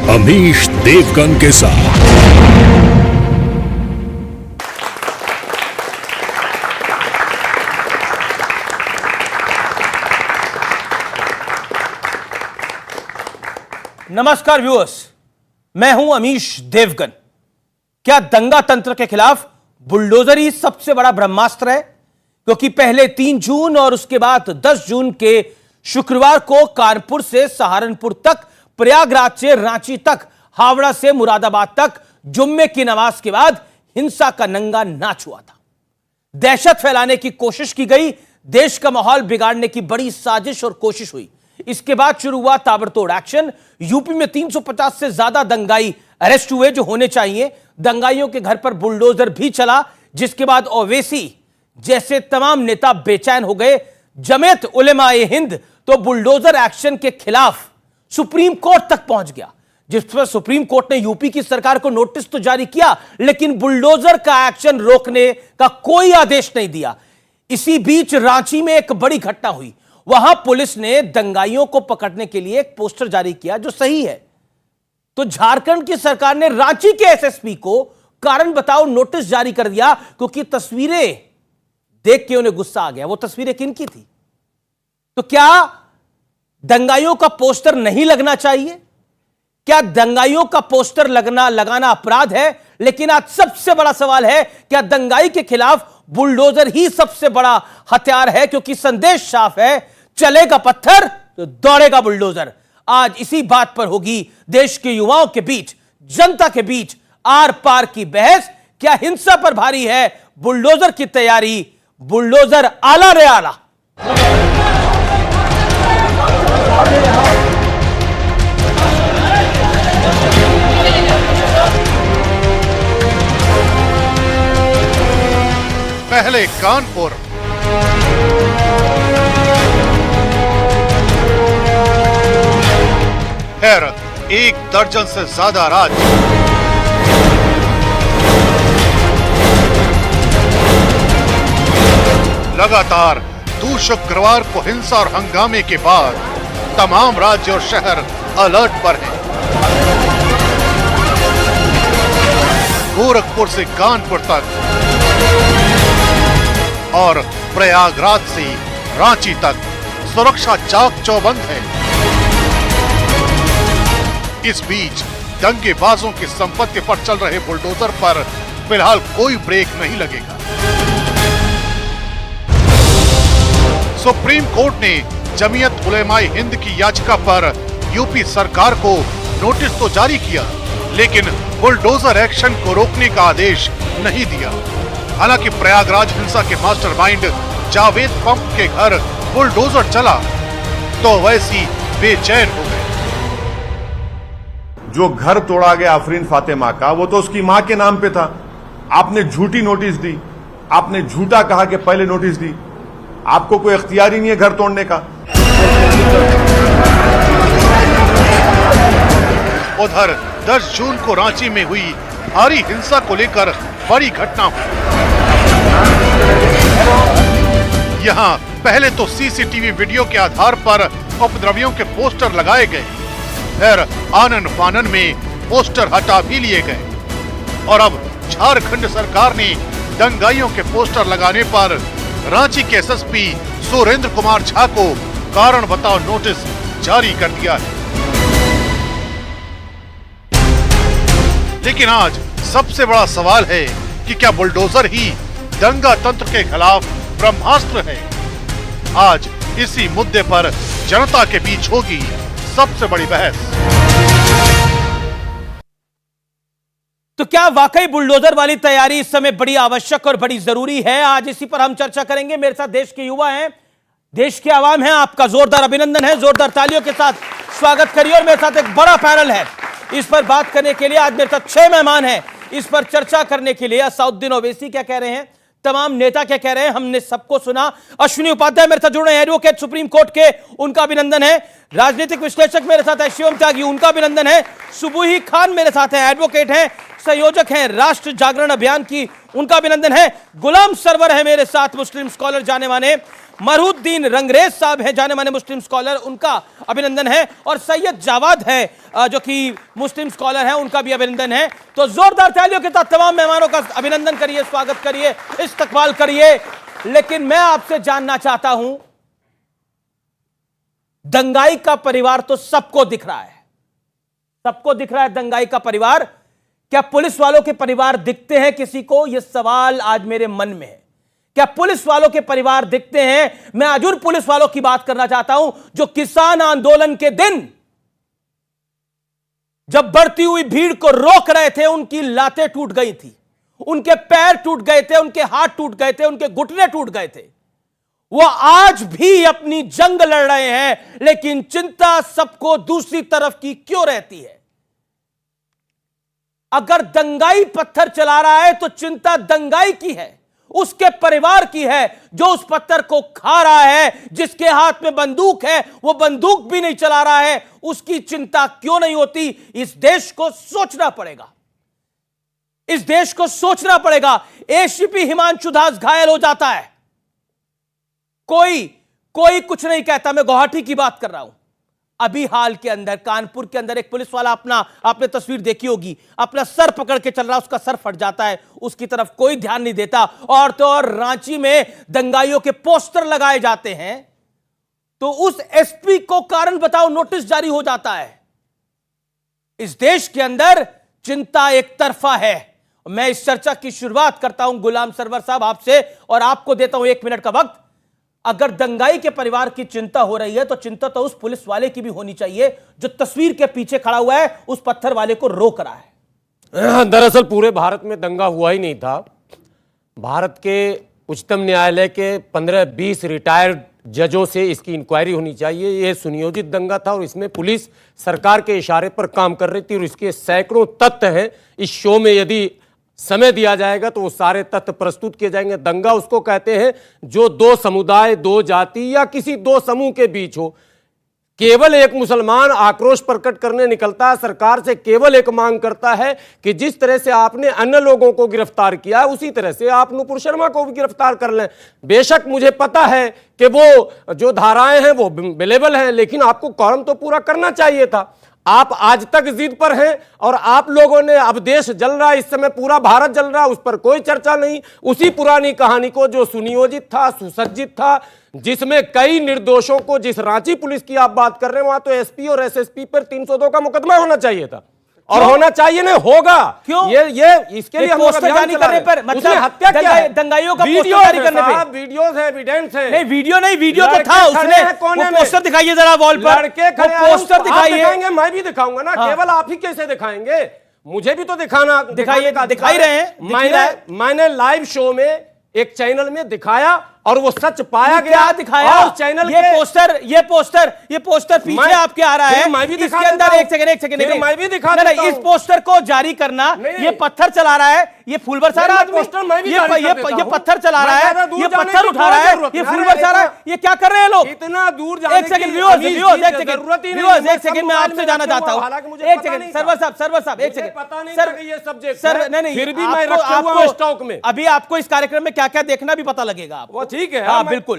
अमीश देवगन के साथ। नमस्कार व्यूअर्स, मैं हूं अमीश देवगन। क्या दंगा तंत्र के खिलाफ बुलडोजर ही सबसे बड़ा ब्रह्मास्त्र है? क्योंकि पहले 3 जून और उसके बाद 10 जून के शुक्रवार को कानपुर से सहारनपुर तक, प्रयागराज से रांची तक, हावड़ा से मुरादाबाद तक जुम्मे की नमाज के बाद हिंसा का नंगा नाच हुआ था। दहशत फैलाने की कोशिश की गई, देश का माहौल बिगाड़ने की बड़ी साजिश और कोशिश हुई। इसके बाद शुरू हुआ ताबड़तोड़ एक्शन। यूपी में 350 से ज्यादा दंगाई अरेस्ट हुए जो होने चाहिए। दंगाइयों के घर पर बुलडोजर भी चला, जिसके बाद ओवैसी जैसे तमाम नेता बेचैन हो गए। जमीयत उलेमा-ए हिंद तो बुलडोजर एक्शन के खिलाफ सुप्रीम कोर्ट तक पहुंच गया, जिस पर सुप्रीम कोर्ट ने यूपी की सरकार को नोटिस तो जारी किया, लेकिन बुलडोजर का एक्शन रोकने का कोई आदेश नहीं दिया। इसी बीच रांची में एक बड़ी घटना हुई। वहां पुलिस ने दंगाइयों को पकड़ने के लिए एक पोस्टर जारी किया जो सही है, तो झारखंड की सरकार ने रांची के एसएसपी को कारण बताओ नोटिस जारी कर दिया, क्योंकि तस्वीरें देख के उन्हें गुस्सा आ गया। वो तस्वीरें किनकी थी? तो क्या दंगाइयों का पोस्टर नहीं लगना चाहिए? क्या दंगाइयों का पोस्टर लगाना अपराध है? लेकिन आज सबसे बड़ा सवाल है, क्या दंगाई के खिलाफ बुलडोजर ही सबसे बड़ा हथियार है? क्योंकि संदेश साफ है, चलेगा पत्थर तो दौड़ेगा बुलडोजर। आज इसी बात पर होगी देश के युवाओं के बीच, जनता के बीच आर पार की बहस। क्या हिंसा पर भारी है बुलडोजर की तैयारी? बुलडोजर आला रे आला। पहले कानपुर, फिर 1 दर्जन से ज्यादा राज्य, लगातार 2 शुक्रवार को हिंसा और हंगामे के बाद तमाम राज्य और शहर अलर्ट पर हैं। गोरखपुर से कानपुर तक और प्रयागराज से रांची तक सुरक्षा चाक चौबंद है। इस बीच दंगेबाजों की संपत्ति पर चल रहे बुलडोजर पर फिलहाल कोई ब्रेक नहीं लगेगा। सुप्रीम कोर्ट ने जमीयत उलेमा-ए हिंद की याचिका पर यूपी सरकार को नोटिस तो जारी किया, लेकिन बुलडोजर एक्शन को रोकने का आदेश नहीं दिया। हालांकि प्रयागराज हिंसा के मास्टरमाइंड जावेद पंप के घर बुलडोजर चला तो वैसी बेचैन हो गए। जो घर तोड़ा गया आफरीन फातिमा का, वो तो उसकी मां के नाम पे था। आपने झूठी नोटिस दी, आपने झूठा कहा कि पहले नोटिस दी। आपको कोई इख्तियार ही नहीं है घर तोड़ने का। उधर 10 जून को रांची में हुई भारी हिंसा को लेकर बड़ी घटना हुई। यहाँ पहले तो सीसीटीवी वीडियो के आधार पर उपद्रवियों के पोस्टर लगाए गए, फिर आनन फानन में पोस्टर हटा भी लिए गए और अब झारखंड सरकार ने दंगाइयों के पोस्टर लगाने पर रांची के एसएसपी सुरेंद्र कुमार झा को कारण बताओ नोटिस जारी कर दिया है। लेकिन आज सबसे बड़ा सवाल है कि क्या बुलडोजर ही दंगा तंत्र के खिलाफ ब्रह्मास्त्र है? आज इसी मुद्दे पर जनता के बीच होगी सबसे बड़ी बहस। तो क्या वाकई बुलडोजर वाली तैयारी इस समय बड़ी आवश्यक और बड़ी जरूरी है? आज इसी पर हम चर्चा करेंगे। मेरे साथ देश के युवा हैं, देश के आवाम हैं। आपका जोरदार अभिनंदन है, जोरदार तालियों के साथ स्वागत करिए। और मेरे साथ एक बड़ा पैनल है। इस पर बात करने के लिए आज मेरे साथ 6 मेहमान हैं। इस पर चर्चा करने के लिए असदुद्दीन ओवैसी क्या कह रहे हैं, तमाम नेता क्या कह रहे हैं, हमने सबको सुना। अश्विनी उपाध्याय मेरे साथ जुड़े हैं, एडवोकेट सुप्रीम कोर्ट के, उनका अभिनंदन है। राजनीतिक विश्लेषक मेरे साथ है शिवम त्यागी, उनका अभिनंदन है। सुबुही खान मेरे साथ है, एडवोकेट हैं, संयोजक हैं राष्ट्र जागरण अभियान की, उनका अभिनंदन है। गुलाम सरवर है मेरे साथ, मुस्लिम स्कॉलर जाने माने। मरहुद्दीन रंगरेज साहब हैं जाने माने मुस्लिम स्कॉलर, उनका अभिनंदन है। और सैयद जावाद है जो कि मुस्लिम स्कॉलर हैं, उनका भी अभिनंदन है। तो जोरदार तालियों के साथ तमाम मेहमानों का अभिनंदन करिए, स्वागत करिए, इस्तकबाल करिए। लेकिन मैं आपसे जानना चाहता हूं, दंगाई का परिवार तो सबको दिख रहा है, सबको दिख रहा है दंगाई का परिवार। क्या पुलिस वालों के परिवार दिखते हैं किसी को? यह सवाल आज मेरे मन में है। क्या पुलिस वालों के परिवार दिखते हैं? मैं आज उन पुलिस वालों की बात करना चाहता हूं जो किसान आंदोलन के दिन जब बढ़ती हुई भीड़ को रोक रहे थे, उनकी लातें टूट गई थी, उनके पैर टूट गए थे, उनके हाथ टूट गए थे, उनके घुटने टूट गए थे। वो आज भी अपनी जंग लड़ रहे हैं, लेकिन चिंता सबको दूसरी तरफ की क्यों रहती है? अगर दंगाई पत्थर चला रहा है तो चिंता दंगाई की है, उसके परिवार की है जो उस पत्थर को खा रहा है। जिसके हाथ में बंदूक है वो बंदूक भी नहीं चला रहा है, उसकी चिंता क्यों नहीं होती? इस देश को सोचना पड़ेगा, इस देश को सोचना पड़ेगा। एसीपी हिमांशु दास घायल हो जाता है, कोई कुछ नहीं कहता। मैं गुवाहाटी की बात कर रहा हूं। अभी हाल के अंदर कानपुर के अंदर एक पुलिस वाला आपने तस्वीर देखी होगी, अपना सर पकड़ के चल रहा, उसका सर फट जाता है, उसकी तरफ कोई ध्यान नहीं देता। और तो और रांची में दंगाइयों के पोस्टर लगाए जाते हैं तो उस एसपी को कारण बताओ नोटिस जारी हो जाता है। इस देश के अंदर चिंता एक तरफा है। मैं इस चर्चा की शुरुआत करता हूं गुलाम सरवर साहब आपसे, और आपको देता हूं 1 मिनट का वक्त। अगर दंगाई के परिवार की चिंता हो रही है तो चिंता तो उस पुलिस वाले की भी होनी चाहिए जो तस्वीर के पीछे खड़ा हुआ है, उस पत्थर वाले को रोक रहा है। दरअसल पूरे भारत में दंगा हुआ ही नहीं था। भारत के उच्चतम न्यायालय के 15-20 रिटायर्ड जजों से इसकी इंक्वायरी होनी चाहिए। यह सुनियोजित दंगा था और इसमें पुलिस सरकार के इशारे पर काम कर रही थी और इसके सैकड़ों तथ्य हैं। इस शो में यदि समय दिया जाएगा तो वो सारे तथ्य प्रस्तुत किए जाएंगे। दंगा उसको कहते हैं जो दो समुदाय, दो जाति या किसी दो समूह के बीच हो। केवल एक मुसलमान आक्रोश प्रकट करने निकलता है, सरकार से केवल एक मांग करता है कि जिस तरह से आपने अन्य लोगों को गिरफ्तार किया उसी तरह से आप नुपुर शर्मा को भी गिरफ्तार कर लें। बेशक मुझे पता है कि वो जो धाराएं हैं वो अवेलेबल हैं, लेकिन आपको कॉरम तो पूरा करना चाहिए था। आप आज तक जिद पर हैं और आप लोगों ने, अब देश जल रहा है, इस समय पूरा भारत जल रहा है, उस पर कोई चर्चा नहीं। उसी पुरानी कहानी को जो सुनियोजित था, सुसज्जित था, जिसमें कई निर्दोषों को, जिस रांची पुलिस की आप बात कर रहे हैं वहां तो एसपी और एसएसपी पर 302 का मुकदमा होना चाहिए था और होना चाहिए नहीं, होगा। क्यों? ये इसके लिए पोस्टर जारी करने पर मतलब हत्या क्या है? दंगाइयों का पोस्टर जारी करने पे वीडियोस है, एविडेंस है। नहीं वीडियो तो था, उसने वो पोस्टर दिखाइए जरा वॉल पर, लड़के पोस्टर दिखाइए। मैं भी दिखाऊंगा ना, केवल आप ही कैसे दिखाएंगे? मुझे भी तो दिखाना, दिखाइए, दिखाई रहे हैं। मैंने लाइव शो में एक चैनल में दिखाया और वो सच पाया गया। क्या दिखाया? और चैनल ये पोस्टर पीछे आपके आ रहा है। मैं भी दिखा इसके अंदर एक सेकंड मैं भी दिखा देता हूं। इस पोस्टर को जारी करना, ये पत्थर चला रहा है, ये फूल बरसा रहा है, ये पत्थर चला रहा है, ये पत्थर उठा रहा है, ये फूल बरसा रहा है, ये क्या कर रहे हैं लोग? इतना दूर जाने एक सेकंड व्यूअर्स, एक सेकंड मैं आपसे जाना चाहता हूं। एक सेकंड सरवर साहब एक सेकंड सर, नहीं फिर भी मैं रखा हुआ हूं स्टॉक में। अभी आपको इस कार्यक्रम में क्या क्या देखना भी पता लगेगा आपको। ठीक है, हाँ बिल्कुल।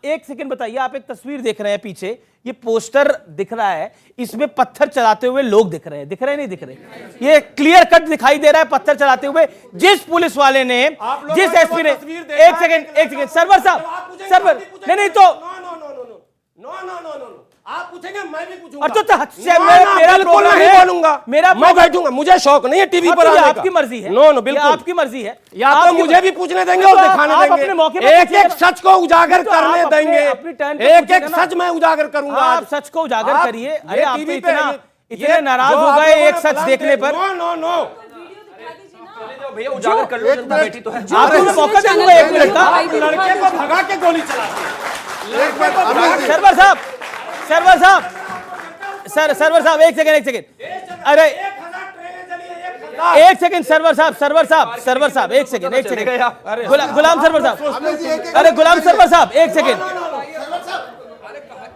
एक सेकंड बताइए, आप एक तस्वीर देख रहे हैं पीछे, ये पोस्टर दिख रहा है, इसमें पत्थर चलाते हुए लोग दिख रहे हैं नहीं दिख रहे? ये क्लियर कट दिखाई दे रहा है पत्थर चलाते हुए। जिस पुलिस वाले ने, जिस एसपी ने, एक सेकंड सरवर साहब, नहीं तो आप पूछेंगे मैं भी पूछूंगा। और तो मेरा बिल्कुल नहीं बोलूंगा, मैं बैठूंगा, मुझे शौक नहीं है टीवी पर आने का। आपकी मर्जी है। नो बिल्कुल आपकी मर्जी है। या तो मुझे भी पूछने देंगे और दिखाने देंगे, एक एक सच को उजागर करने देंगे। एक एक सच मैं उजागर करूंगा। आप सच को उजागर करिए। अरे आप इतने नाराज हो गए एक सच देखने पर। नो भैया उजागर कर लो, जनता बैठी तो है। आपको मौका दूंगा 1 मिनट का। लड़के को भगा के गोली चला। सरवर साहब एक सेकंड। अरे एक सेकंड सरवर साहब एक सेकंड। गुलाम सरवर साहब, अरे गुलाम सरवर साहब एक सेकंड।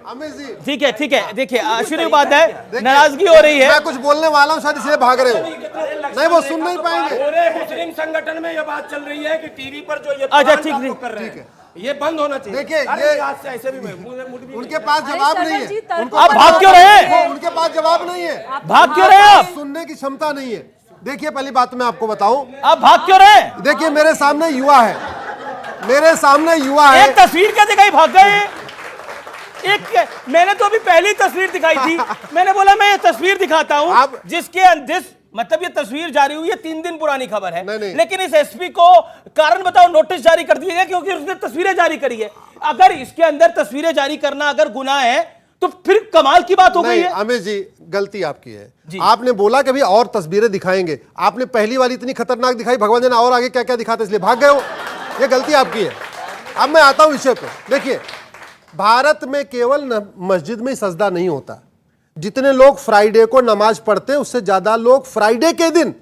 अमित जी ठीक है देखिए अश्विनी उपाध्याय नाराजगी हो रही है। मैं कुछ बोलने वाला हूँ, शायद इसलिए भाग रहे हो। नहीं, वो सुन नहीं पाएंगे। पूरे मुस्लिम संगठन में ये बात चल रही है कि टीवी पर जो ये अच्छा, प्लान ठीक आप है। लोग कर रहे हैं, ये बंद होना चाहिए। देखिए, अरे ये- आज से ऐसे भी मुझे उनके पास जवाब नहीं है। उनको आप पता भाग क्यों रहे हैं? उनके पास जवाब नहीं है, भाग क्यों रहे हैं आप? सुनने की क्षमता नहीं है। देखिए, पहली बात मैं आपको बताऊं, आप भाग क्यों रहे हैं? देखिए मेरे सामने युवा है, मेरे सामने युवा है। एक तस्वीर क्या दिखाई, भाग गए? एक मैंने तो अभी पहली तस्वीर दिखाई थी, मैंने बोला मैं ये तस्वीर दिखाता हूं आप- जिसके मतलब ये तस्वीर जारी हुई है 3 दिन पुरानी खबर है। नहीं। लेकिन इस एसपी को कारण बताओ नोटिस जारी कर दिया गया क्योंकि उसने तस्वीरें जारी करी है। अगर इसके अंदर तस्वीरें जारी करना अगर गुनाह है तो फिर कमाल की बात हो गई नहीं है। अमित जी, गलती आपकी है। जी। आपने बोला कि अभी और तस्वीरें दिखाएंगे, आपने पहली वाली इतनी खतरनाक दिखाई, भगवान जाने और आगे क्या क्या दिखाते, इसलिए भाग गए हो। ये गलती आपकी है। अब मैं आता हूं विषय पे। देखिए, भारत में केवल मस्जिद में ही सजदा नहीं होता। जितने लोग फ्राइडे को नमाज पढ़ते हैं उससे ज्यादा लोग फ्राइडे के दिन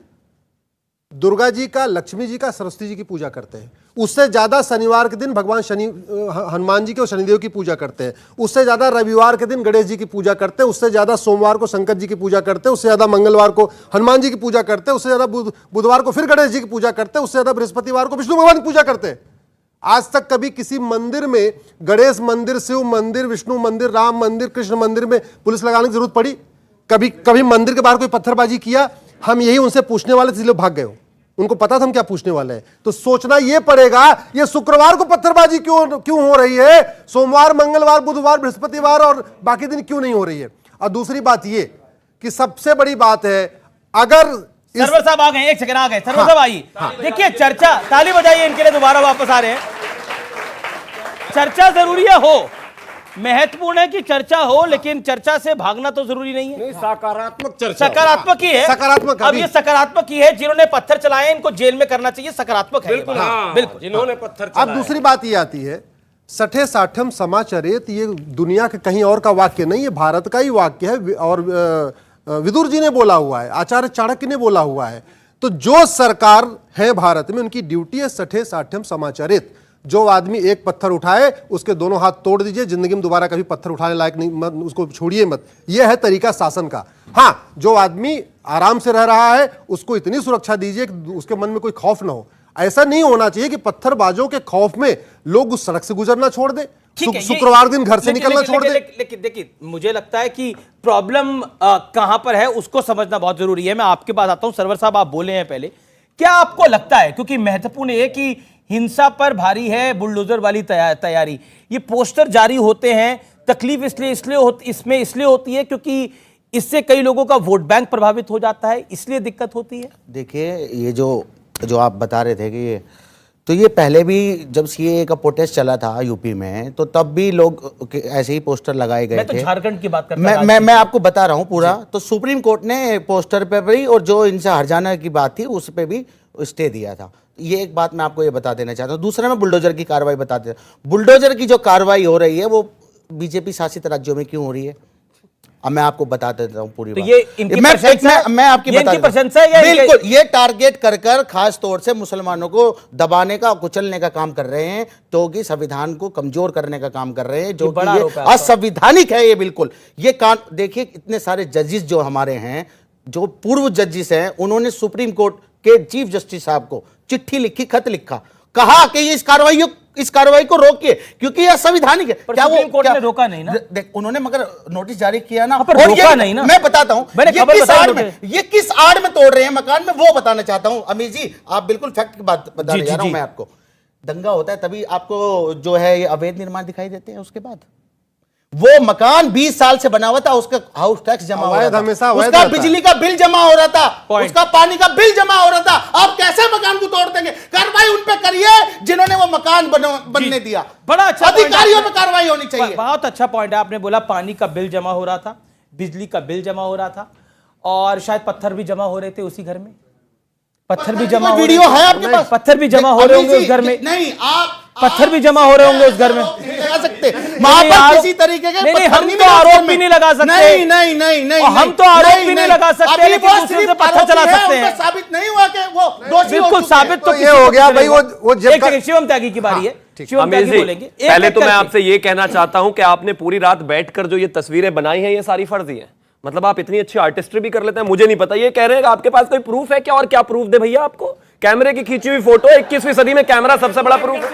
दुर्गा जी का, लक्ष्मी जी का, सरस्वती जी की पूजा करते हैं। उससे ज्यादा शनिवार के दिन भगवान हनुमान जी के और शनिदेव की पूजा करते हैं। उससे ज्यादा रविवार के दिन गणेश जी की पूजा करते हैं। उससे ज्यादा सोमवार को शंकर जी की पूजा करते हैं। उससे ज्यादा मंगलवार को हनुमान जी की पूजा करते हैं। उससे ज्यादा बुधवार को फिर गणेश जी की पूजा करते हैं। उससे ज्यादा बृहस्पतिवार को विष्णु भगवान की पूजा करते हैं। आज तक कभी किसी मंदिर में, गणेश मंदिर, शिव मंदिर, विष्णु मंदिर, राम मंदिर, कृष्ण मंदिर में पुलिस लगाने की जरूरत पड़ी? कभी मंदिर के बाहर कोई पत्थरबाजी किया? हम यही उनसे पूछने वाले थे, इसलिए भाग गए हो। उनको पता था हम क्या पूछने वाले हैं। तो सोचना यह पड़ेगा, ये शुक्रवार को पत्थरबाजी क्यों हो रही है, सोमवार, मंगलवार, बुधवार, बृहस्पतिवार और बाकी दिन क्यों नहीं हो रही है। और दूसरी बात ये कि सबसे बड़ी बात है, अगर सरवर साहब आ गए, एक सेकंड आ गए। सरवर साहब आइए। देखिए चर्चा, ताली बजाइए इनके लिए, दोबारा वापस आ रहे हैं। चर्चा जरूरी है, हो महत्वपूर्ण है कि चर्चा हो, लेकिन चर्चा से भागना तो जरूरी नहीं है। सकारात्मक चर्चा, सकारात्मक ही है। सकारात्मक अब ये सकारात्मक ही है। जिन्होंने पत्थर चलाए इनको जेल में करना चाहिए, सकारात्मक है। बिल्कुल, हाँ, बिल्कुल। जिन्होंने पत्थर अब दूसरी बात ये आती है, सठे साठम समाचरित, ये दुनिया के कहीं और का वाक्य नहीं है, भारत का ही वाक्य है। और विदुर जी ने बोला हुआ है, आचार्य चाणक्य ने बोला हुआ है। तो जो सरकार है भारत में, उनकी ड्यूटी है सठे साठम समाचरित। जो आदमी एक पत्थर उठाए उसके दोनों हाथ तोड़ दीजिए, जिंदगी में दोबारा कभी पत्थर उठाने लायक नहीं, मत उसको छोड़िए मत। यह है तरीका शासन का। हाँ, जो आदमी आराम से रह रहा है उसको इतनी सुरक्षा दीजिए कि उसके मन में कोई खौफ ना हो। ऐसा नहीं होना चाहिए कि पत्थरबाजों के खौफ में लोग उस सड़क से गुजरना छोड़ दें, शुक्रवार दिन घर से निकलना छोड़ दें। लेकिन देखिए, मुझे लगता है कि प्रॉब्लम कहां पर है उसको समझना बहुत जरूरी है। मैं आपके पास आता हूं। सरवर साहब, आप बोले हैं पहले, क्या आपको लगता है, क्योंकि महत्वपूर्ण है कि हिंसा पर भारी है बुलडोजर वाली तैयारी, ये पोस्टर जारी होते हैं, तकलीफ इसलिए होती है क्योंकि इससे कई लोगों का वोट बैंक प्रभावित हो जाता है, इसलिए दिक्कत होती है। देखिए, ये जो आप बता रहे थे कि ये पहले भी जब सीएए का प्रोटेस्ट चला था यूपी में, तो तब भी लोग ऐसे ही पोस्टर लगाए गए थे। मैं तो झारखंड की बात करता हूं। मैं आपको बता रहा हूं पूरा। तो सुप्रीम कोर्ट ने पोस्टर पे भी, और जो इनसे हरजाना की बात थी उस पे भी स्टे दिया था। ये एक बात मैं आपको ये बता देना चाहता हूं। दूसरा, मैं बुलडोजर की कार्रवाई बता देता हूं। बुलडोजर की जो कार्रवाई हो रही है वो बीजेपी शासित राज्यों में क्यों हो रही है, अब मैं आपको बता देता हूं पूरी बात। ये इनकी प्रशंसा है? मैं आपकी ये बता इनकी देता हूं। प्रशंसा है या बिल्कुल, ये टारगेट कर खास तौर से मुसलमानों को दबाने का, कुचलने का काम कर रहे हैं, तो कि संविधान को कमजोर करने का काम कर रहे हैं, जो कि ये असंवैधानिक है। ये बिल्कुल, ये देखिए, इतने सारे जजेस जो हमारे हैं, जो पूर्व जजेस हैं, उन्होंने सुप्रीम कोर्ट के चीफ जस्टिस साहब को चिट्ठी लिखी, खत लिखा, कहा कि इस कार्रवाई को रोकिए क्योंकि यह संवैधानिक है। क्या वो कोर्ट ने रोका नहीं ना? उन्होंने मगर नोटिस जारी किया ना, पर रोका नहीं ना। मैं बताता हूं ये किस आड़ में तोड़ रहे हैं मकान में, वो बताना चाहता हूं। अमीर जी, आप बिल्कुल फैक्ट की बात बताने जा रहा हूं मैं आपको। दंगा होता है तभी आपको जो है ये अवैध निर्माण दिखाई देते हैं। उसके बाद वो मकान 20 साल से बना हुआ था, उसका हाउस टैक्स जमा हो रहा था, उसका बिजली का बिल जमा हो रहा था, उसका पानी का बिल जमा हो रहा था। आप कैसे मकान को तोड़ देंगे? कार्रवाई उन पे करिए जिन्होंने वो मकान बनने दिया। बड़ा अच्छा, अधिकारियों पे कार्रवाई होनी चाहिए। बहुत अच्छा पॉइंट है आपने बोला। पानी का बिल जमा हो रहा था, बिजली का बिल जमा हो रहा था, और शायद पत्थर भी जमा हो रहे थे उसी घर में। पत्थर भी जमा, वीडियो है आपके पास? पत्थर भी जमा हो रहे होंगे उस घर में। नहीं, आप पत्थर भी जमा हो रहे होंगे उस घर में। नहीं लगा सकते वहां पर किसी तरीके के नहीं, पत्थर हम नहीं तो मिले आरोप घर भी में। नहीं लगा सकते। नहीं नहीं नहीं नहीं और हम तो आरोप भी नहीं लगा सकते, अभी लेकिन वो दूसरे सिर्फ से पत्थर चला आरोपी है, सकते हैं। उनका साबित नहीं हुआ कि वो दोषी हो बिल्कुल चुके हैं। साबित तो ये हो गया भाई, वो एक सेकंड, शिवम त्यागी की बारी है, शिवम अमीर त्यागी जी, बोलेंगे। एक पहले एक तो मैं करके। आपसे ये कहना चाहता हूं कि आपने पूरी रात बैठकर जो ये तस्वीरें बनाई हैं, ये सारी फर्जी हैं। मतलब आप इतनी अच्छी आर्टिस्ट्री भी कर लेते हैं, मुझे नहीं पता। ये कह रहे हैं कि आपके पास कोई प्रूफ है क्या? और क्या प्रूफ दे भैया आपको? कैमरे की खींची हुई फोटो, 21वीं सदी में कैमरा सबसे बड़ा प्रूफ है।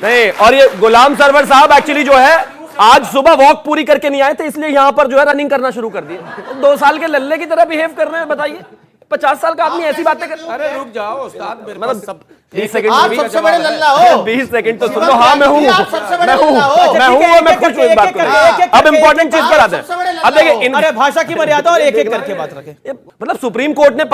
नहीं, और ये गुलाम सरवर साहब एक्चुअली जो है आज सुबह वॉक पूरी करके नहीं आए थे, इसलिए यहां पर जो है रनिंग करना शुरू कर दिए। 2 साल के लल्ले की तरह बिहेव कर रहे हैं, बताइए। 50 साल का आदमी ऐसी बातें कर। अरे रुक जाओ उस्ताद, मेरे पास मतलब सब 20 सेकंड आप सबसे बड़े लल्ला हो। 20 सेकंड तो सुन लो। हाँ मैं हूँ, आप सबसे बड़े मैं हूँ, लल्ला हो। मैं हूँ और मैं खुश हूँ इस बात को। अब इंपॉर्टेंट चीज पर आते सबसे बड़े हैं। लल्ला अब देखिए हो। इन अरे भाषा की मर्यादा और एक एक करके बात रखें। मतलब सुप्रीम कोर्ट ने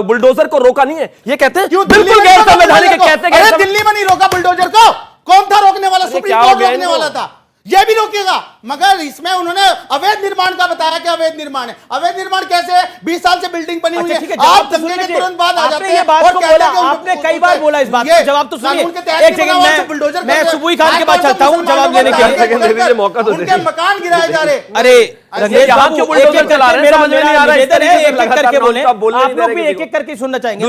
बुलडोजर को रोका नहीं है, ये कहते हैं क्यों बिल्कुल गैर संवैधानिक है। कैसे अरे गैर दिल्ली में नहीं रोका बुलडोजर को? कौन था रोकने वाला? सुप्रीम क्या हो कोर्ट गया रोकने इनको? वाला था। ये भी रोकेगा, मगर इसमें उन्होंने अवैध निर्माण का बताया कि अवैध निर्माण है। अवैध निर्माण कैसे है? 20 साल से बिल्डिंग बनी हुई अच्छा, ठीक है। है, जवाब आप तो दंगे सुन के लीजिए। तुरंत बाद आ आपने जाते ये हैं बात और को कहते बोला, हैं कि आपने कई बार बोला इस बात को। जवाब तो सुनिए। कानून के तहत एक नहीं सेकंड, बना हुआ, तो बुलडोजर मैं करके सुबुई खान के आज पास कौन सा चलता हूं मुसलमानों जवाब देने को के लिए। बताया सेकंड दे दीजिए, मौका तो उनके दीजिए। मकान गिराए जा रहे। अरे रंगेश यहाँ बाबू, क्यों एक बुलडोजर एक चला करके रहे हैं? मेरा समझ में नहीं आ रहा है। निवेदन है, इस तरीके एक से एक करके लगातार बोले। आप बोलने आप नहीं लोग दे भी रहे एक एक करके सुनना चाहेंगे।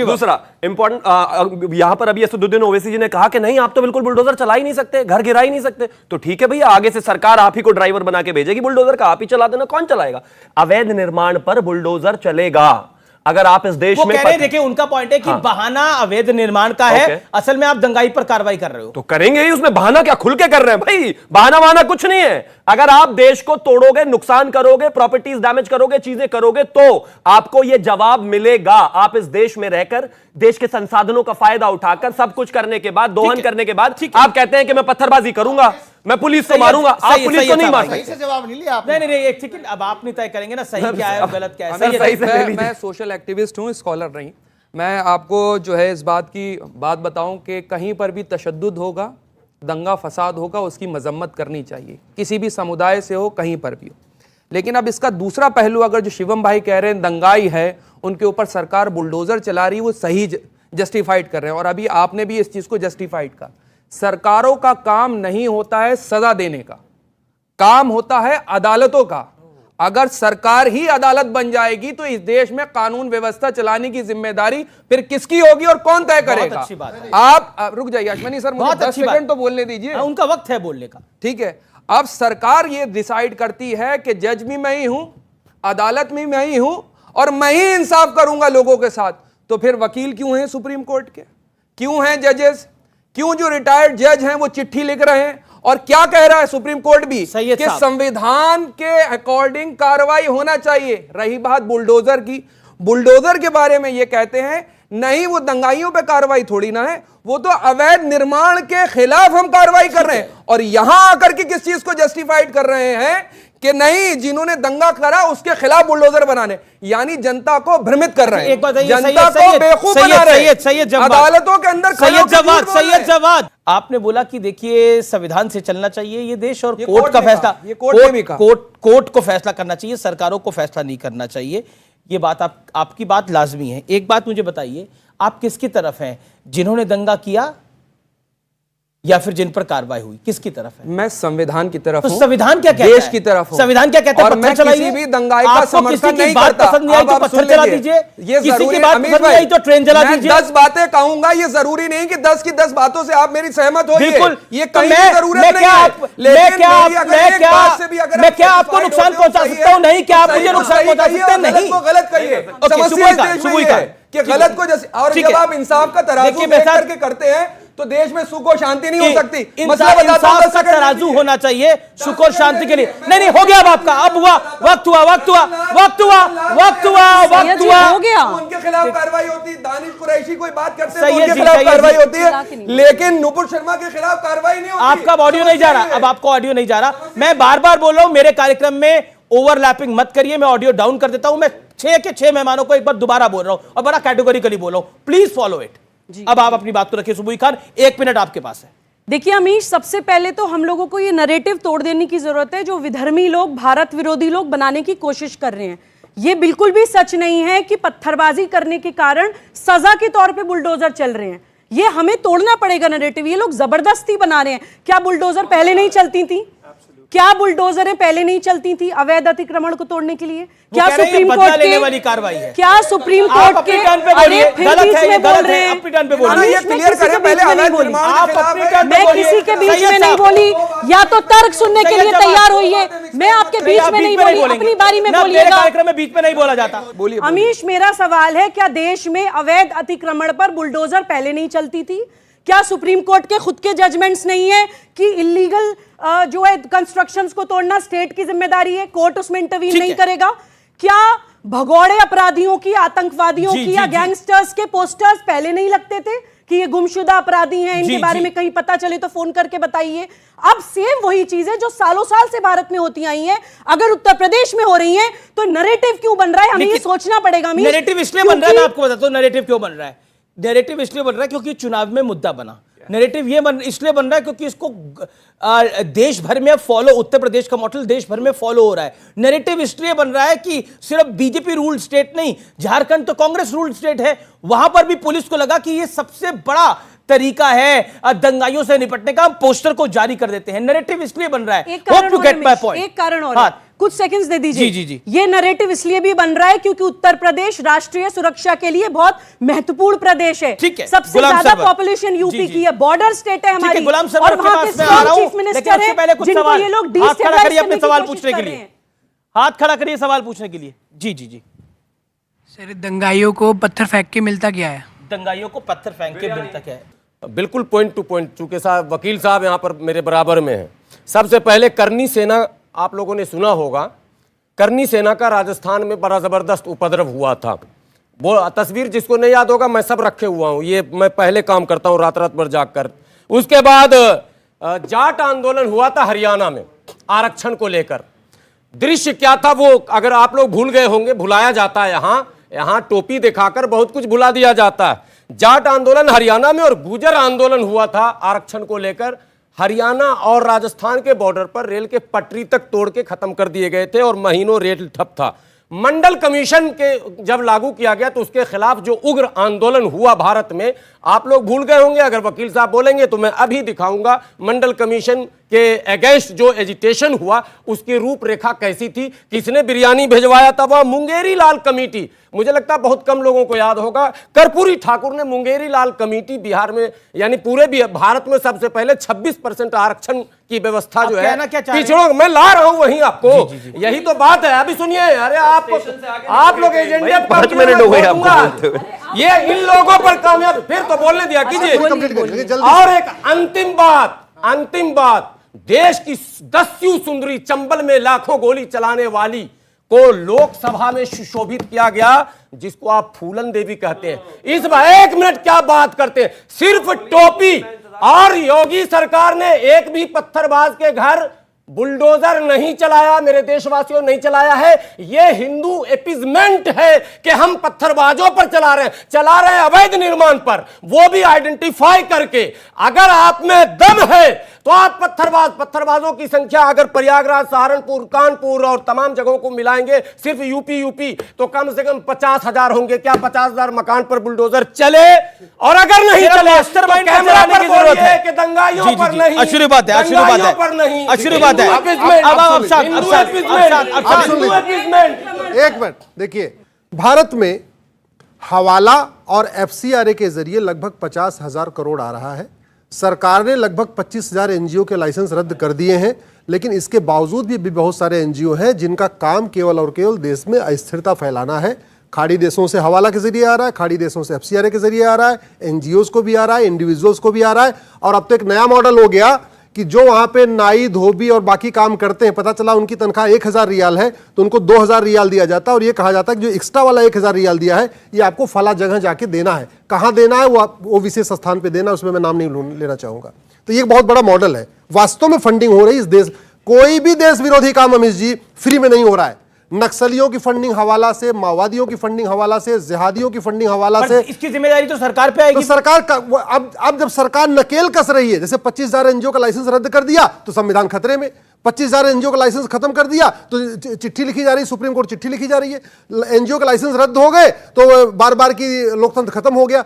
दूसरा इंपॉर्टेंट यहां पर अभी असदुद्दीन ओवैसी जी ने कहा कि नहीं आप तो बिल्कुल बुलडोजर चला ही नहीं सकते, घर गिरा ही नहीं सकते। तो ठीक है भैया, आगे से सरकार आप ही को ड्राइवर बना के भेजेगी बुलडोजर का, आप ही चला देना। कौन चलाएगा? अवैध निर्माण पर बुलडोजर चलेगा। अगर आप इस देश वो में कह रहे हैं, देखिए उनका पॉइंट है कि बहाना अवैध निर्माण का है, असल में आप दंगाई पर कार्रवाई कर रहे हो। तो करेंगे ही, उसमें बहाना क्या? खुल के कर रहे हैं भाई, बहाना वहाना कुछ नहीं है। अगर आप देश को तोड़ोगे, नुकसान करोगे, प्रॉपर्टीज डैमेज करोगे, चीजें करोगे, तो आपको यह जवाब मिलेगा। आप इस देश में रहकर देश के संसाधनों का फायदा उठाकर सब कुछ करने के बाद, दोहन करने के बाद आप कहते हैं कि मैं पत्थरबाजी करूंगा, मैं पुलिस को मारूंगा। आप पुलिस को नहीं मार सही सकते। से जवाब नहीं लिया आपने। नहीं नहीं एक सेकंड, अब आप नहीं तय करेंगे ना सही क्या है गलत क्या है। सही सही से ले लीजिए। मैं सोशल एक्टिविस्ट हूँ, स्कॉलर नहीं। मैं आपको जो है इस बात की बात बताऊं कि कहीं पर भी तशद्दुद होगा, दंगा फसाद होगा, उसकी मजम्मत करनी चाहिए, किसी भी समुदाय से हो, कहीं पर भी हो। लेकिन अब इसका दूसरा पहलू, अगर जो शिवम भाई कह रहे हैं दंगाई है, उनके ऊपर सरकार बुलडोजर चला रही है, वो सही जस्टिफाइड कर रहे हैं। और अभी आपने भी इस चीज को जस्टिफाइड कहा। सरकारों का काम नहीं होता है सजा देने का, काम होता है अदालतों का। अगर सरकार ही अदालत बन जाएगी तो इस देश में कानून व्यवस्था चलाने की जिम्मेदारी फिर किसकी होगी और कौन तय करेगा? अच्छी बात है। आप रुक जाइए अश्वनी सर, मुझे बहुत 10 अच्छी बात। सेकंड तो बोलने दीजिए। उनका वक्त है बोलने का। ठीक है, अब सरकार ये डिसाइड करती है कि जज भी मैं ही हूं, अदालत में मैं ही हूं और मैं ही इंसाफ करूंगा लोगों के साथ। तो फिर वकील क्यों हैं सुप्रीम कोर्ट के? क्यों हैं जजेस? क्यों जो रिटायर्ड जज हैं वो चिट्ठी लिख रहे हैं? और क्या कह रहा है सुप्रीम कोर्ट भी कि संविधान के अकॉर्डिंग कार्रवाई होना चाहिए। रही बात बुलडोजर की, बुलडोजर के बारे में ये कहते हैं नहीं, वो दंगाइयों पे कार्रवाई थोड़ी ना है, वो तो अवैध निर्माण के खिलाफ हम कार्रवाई कर रहे हैं। और यहां आकर के किस चीज को जस्टिफाइड कर रहे हैं कि नहीं, जिन्होंने दंगा करा उसके खिलाफ बुलडोजर बनाने, यानी जनता को भ्रमित कर रहे हैं, जनता को बेवकूफ बना रहे हैं। अदालतों के अंदर सैयद जवाद, आपने बोला कि देखिए संविधान से चलना चाहिए ये देश और कोर्ट का फैसला, कोर्ट को फैसला करना चाहिए, सरकारों को फैसला नहीं करना चाहिए। ये बात आपकी बात लाजमी है। एक बात मुझे बताइए, आप किसकी तरफ हैं? जिन्होंने दंगा किया या फिर जिन पर कार्रवाई हुई, किसकी तरफ है? मैं संविधान की तरफ हूं। हूं, संविधान क्या कहता है? देश की तरफ हूं। संविधान क्या कहता है? और मैं किसी भी दंगाई का समर्थन नहीं बात करता। पसंद नहीं आई तो पत्थर चला दीजिए, किसी की बात पसंद नहीं आई तो ट्रेन जला दीजिए। 10 बातें कहूंगा, ये जरूरी नहीं कि 10 की 10 बातों से आप मेरी सहमत होइए। बिल्कुल, ये कहीं की जरूरत नहीं है। मैं क्या आपको नुकसान पहुंचा सकता हूं? नहीं, क्या आप मुझे नुकसान पहुंचा सकते हैं? नहीं, गलत कहिए। समस्या इस देश में है कि गलत को जैसे, और जब आप इंसाफ का तराजू देख करके करते हैं तो देश में सुख और शांति नहीं हो सकती। मसला बताता हूं, इंसाफ का तराजू होना चाहिए सुख और शांति के लिए। नहीं हो गया अब आपका, अब हुआ, वक्त हुआ हो गया। उनके खिलाफ कार्रवाई होती, दानिश कुरैशी कोई बात करते हैं तो उनके खिलाफ कार्रवाई होती है, लेकिन नुपुर शर्मा के खिलाफ कार्रवाई नहीं होती। आपका ऑडियो नहीं जा रहा, अब आपको ऑडियो नहीं जा रहा। मैं बार बार बोल रहा हूं, मेरे कार्यक्रम में ओवरलैपिंग मत करिए, मैं ऑडियो डाउन कर देता हूं। मैं 6 के 6 मेहमानों को एक बार दोबारा बोल रहा हूं और बड़ा कैटेगोरिकली बोल रहा हूं, प्लीज फॉलो इट। अब आप अपनी बात को रखिए। सुबुई खान, 1 मिनट आपके पास है। देखिए अमीश, सबसे पहले तो हम लोगों को ये नैरेटिव तोड़ देने की जरूरत है जो विधर्मी लोग, भारत विरोधी लोग बनाने की कोशिश कर रहे हैं। ये बिल्कुल भी सच नहीं है कि पत्थरबाजी करने के कारण सजा के तौर पे बुलडोजर चल रहे हैं। ये हमें तोड़ना पड़ेगा नैरेटिव। ये लोग जबरदस्ती बना रहे हैं। क्या बुलडोजर पहले नहीं चलती थी? क्या बुलडोजरें पहले नहीं चलती थी अवैध अतिक्रमण को तोड़ने के लिए? क्या सुप्रीम कोर्ट लेने वाली कार्रवाई है? क्या सुप्रीम कोर्ट के गलत है, ये गलत है, अपने टर्न पे बोलिए। मैं किसी के बीच में नहीं बोली, या तो तर्क सुनने के लिए तैयार होइए। मैं आपके बीच में नहीं बोली, अपनी बारी में बोलिएगा। कार्यक्रम में बीच में नहीं बोला जाता। अमीश, मेरा सवाल है, क्या देश में अवैध अतिक्रमण पर बुलडोजर पहले नहीं चलती थी? क्या सुप्रीम कोर्ट के खुद के जजमेंट्स नहीं है कि इलीगल जो है कंस्ट्रक्शंस को तोड़ना स्टेट की जिम्मेदारी है, कोर्ट उसमें इंटरवीन नहीं करेगा? क्या भगोड़े अपराधियों की, आतंकवादियों की या गैंगस्टर्स के पोस्टर्स पहले नहीं लगते थे कि ये गुमशुदा अपराधी हैं, इनके बारे में कहीं पता चले तो फोन करके बताइए? अब सेम वही चीजें जो सालों साल से भारत में होती आई हैं, अगर उत्तर प्रदेश में हो रही हैं, तो नैरेटिव क्यों बन रहा है? हमें ये सोचना पड़ेगा। नैरेटिव इसलिए बन रहा है, मैं आपको बताता हूं नैरेटिव क्यों बन रहा है। नैरेटिव इसलिए बन रहा है क्योंकि चुनाव में मुद्दा बना। नैरेटिव ये इसलिए बन रहा है क्योंकि इसको देश भर में फॉलो, उत्तर प्रदेश का मॉडल देश भर में फॉलो हो रहा है। नैरेटिव इसलिए बन रहा है कि सिर्फ बीजेपी रूल्ड स्टेट नहीं, झारखंड तो कांग्रेस रूल्ड स्टेट है, वहां पर भी पुलिस को लगा कि ये सबसे बड़ा तरीका है दंगाइयों से निपटने का, हम पोस्टर को जारी कर देते हैं। नैरेटिव इसलिए बन रहा है। एक कारण और कुछ सेकंड्स दे दीजिए। जी। ये नैरेटिव इसलिए भी बन रहा है क्योंकि उत्तर प्रदेश राष्ट्रीय सुरक्षा के लिए बहुत महत्वपूर्ण प्रदेश है। ठीक है, सबसे ज्यादा पॉपुलेशन यूपी की है, बॉर्डर स्टेट है हमारी, और वहां के स्ट्रॉन्ग चीफ मिनिस्टर है जिनको ये लोग डिस्टेबलाइज करने की सवाल कोशिश पूछने कर के रहे लिए हैं। हाथ खड़ा करिए सवाल पूछने के लिए। जी। सर, दंगाइयों को पत्थर फेंक के मिलता क्या है? दंगाइयों को पत्थर फेंक के मिलता क्या है? बिल्कुल पॉइंट टू पॉइंट, चूंकि साहब वकील साहब यहाँ पर मेरे बराबर में हैं। सबसे पहले करनी सेना, आप लोगों ने सुना होगा, करनी सेना का राजस्थान में बड़ा जबरदस्त उपद्रव हुआ था। वो तस्वीर जिसको नहीं याद होगा, मैं सब रखे हुआ हूँ, ये मैं पहले काम करता हूँ रात रात भर जागकर। उसके बाद जाट आंदोलन हुआ था हरियाणा में आरक्षण को लेकर। दृश्य क्या था वो अगर आप लोग भूल गए होंगे, भुलाया जाता है यहाँ टोपी दिखाकर बहुत कुछ भुला दिया जाता है। जाट आंदोलन हरियाणा में और गुर्जर आंदोलन हुआ था आरक्षण को लेकर। हरियाणा और राजस्थान के बॉर्डर पर रेल के पटरी तक तोड़ के खत्म कर दिए गए थे और महीनों रेल ठप था। मंडल कमीशन के जब लागू किया गया तो उसके खिलाफ जो उग्र आंदोलन हुआ भारत में, आप लोग भूल गए होंगे, अगर वकील साहब बोलेंगे तो मैं अभी दिखाऊंगा मंडल कमीशन के अगेंस्ट जो एजिटेशन हुआ उसकी रूपरेखा कैसी थी, किसने बिरयानी भिजवाया था। वह मुंगेरी लाल कमेटी, मुझे लगता है बहुत कम लोगों को याद होगा, कर्पूरी ठाकुर ने मुंगेरी लाल कमेटी बिहार में यानी पूरे भी भारत में सबसे पहले 26% आरक्षण की व्यवस्था जो है पिछड़ों, मैं ला रहा हूं वहीं आपको। यही तो बात है, अभी सुनिए। अरे आप लोग एजेंडे 5 मिनट हो गए आपको, ये इन लोगों पर कामयाब, फिर तो बोलने दिया कीजिए। और एक अंतिम बात, देश की 10वीं सुंदरी चंबल में लाखों गोली चलाने वाली को लोकसभा में सुशोभित किया गया, जिसको आप फूलन देवी कहते हैं। इस बार 1 मिनट क्या बात करते हैं, सिर्फ टोपी। और योगी सरकार ने एक भी पत्थरबाज के घर बुलडोजर नहीं चलाया, मेरे देशवासियों, नहीं चलाया है। यह हिंदू एपिजमेंट है कि हम पत्थरबाजों पर चला रहे हैं अवैध निर्माण पर, वो भी आइडेंटिफाई करके। अगर आप में दम है तो आप पत्थरबाजों की संख्या अगर प्रयागराज, सहारनपुर, कानपुर और तमाम जगहों को मिलाएंगे, सिर्फ यूपी तो कम से कम 50,000 होंगे। क्या 50,000 मकान पर बुलडोजर चले? और अगर नहीं चले तो कैमरा पर बोलिए कि दंगाइयों पर नहीं, अच्छी बात है। एक मिनट देखिए, भारत में हवाला और एफसीआरए के जरिए लगभग 50,000 करोड़ आ रहा है। सरकार ने लगभग 25,000 एनजीओ के लाइसेंस रद्द कर दिए हैं, लेकिन इसके बावजूद भी बहुत सारे एनजीओ हैं जिनका काम केवल और केवल देश में अस्थिरता फैलाना है। खाड़ी देशों से हवाला के जरिए आ रहा है, खाड़ी देशों से एफसीआरए के जरिए आ रहा है, एनजीओज को भी आ रहा है, इंडिविजुअल्स को भी आ रहा है। और अब तो एक नया मॉडल हो गया कि जो वहां पे नाई, धोबी और बाकी काम करते हैं, पता चला उनकी तनख्वाह 1,000 रियाल है तो उनको 2,000 रियाल दिया जाता है, और ये कहा जाता है कि जो एक्स्ट्रा वाला 1,000 रियाल दिया है ये आपको फला जगह जाके देना है। कहां देना है वो विशेष स्थान पे देना, उसमें मैं नाम नहीं लेना चाहूंगा। तो ये बहुत बड़ा मॉडल है। वास्तव में फंडिंग हो रही इस देश, कोई भी देश विरोधी काम अमित जी फ्री में नहीं हो रहा है। नक्सलियों की फंडिंग हवाला से, माओवादियों की फंडिंग हवाला से, जिहादियों की फंडिंग हवाला से। इसकी जिम्मेदारी तो सरकार पे आएगी। तो सरकार का अब जब सरकार नकेल कस रही है, जैसे 25,000 एनजीओ का लाइसेंस रद्द कर दिया तो संविधान खतरे में, 25,000 एनजीओ का लाइसेंस खत्म कर दिया तो चिट्ठी लिखी जा रही है, सुप्रीम कोर्ट चिट्ठी लिखी जा रही है। एनजीओ का लाइसेंस रद्द हो गए तो बार बार की लोकतंत्र खत्म हो गया।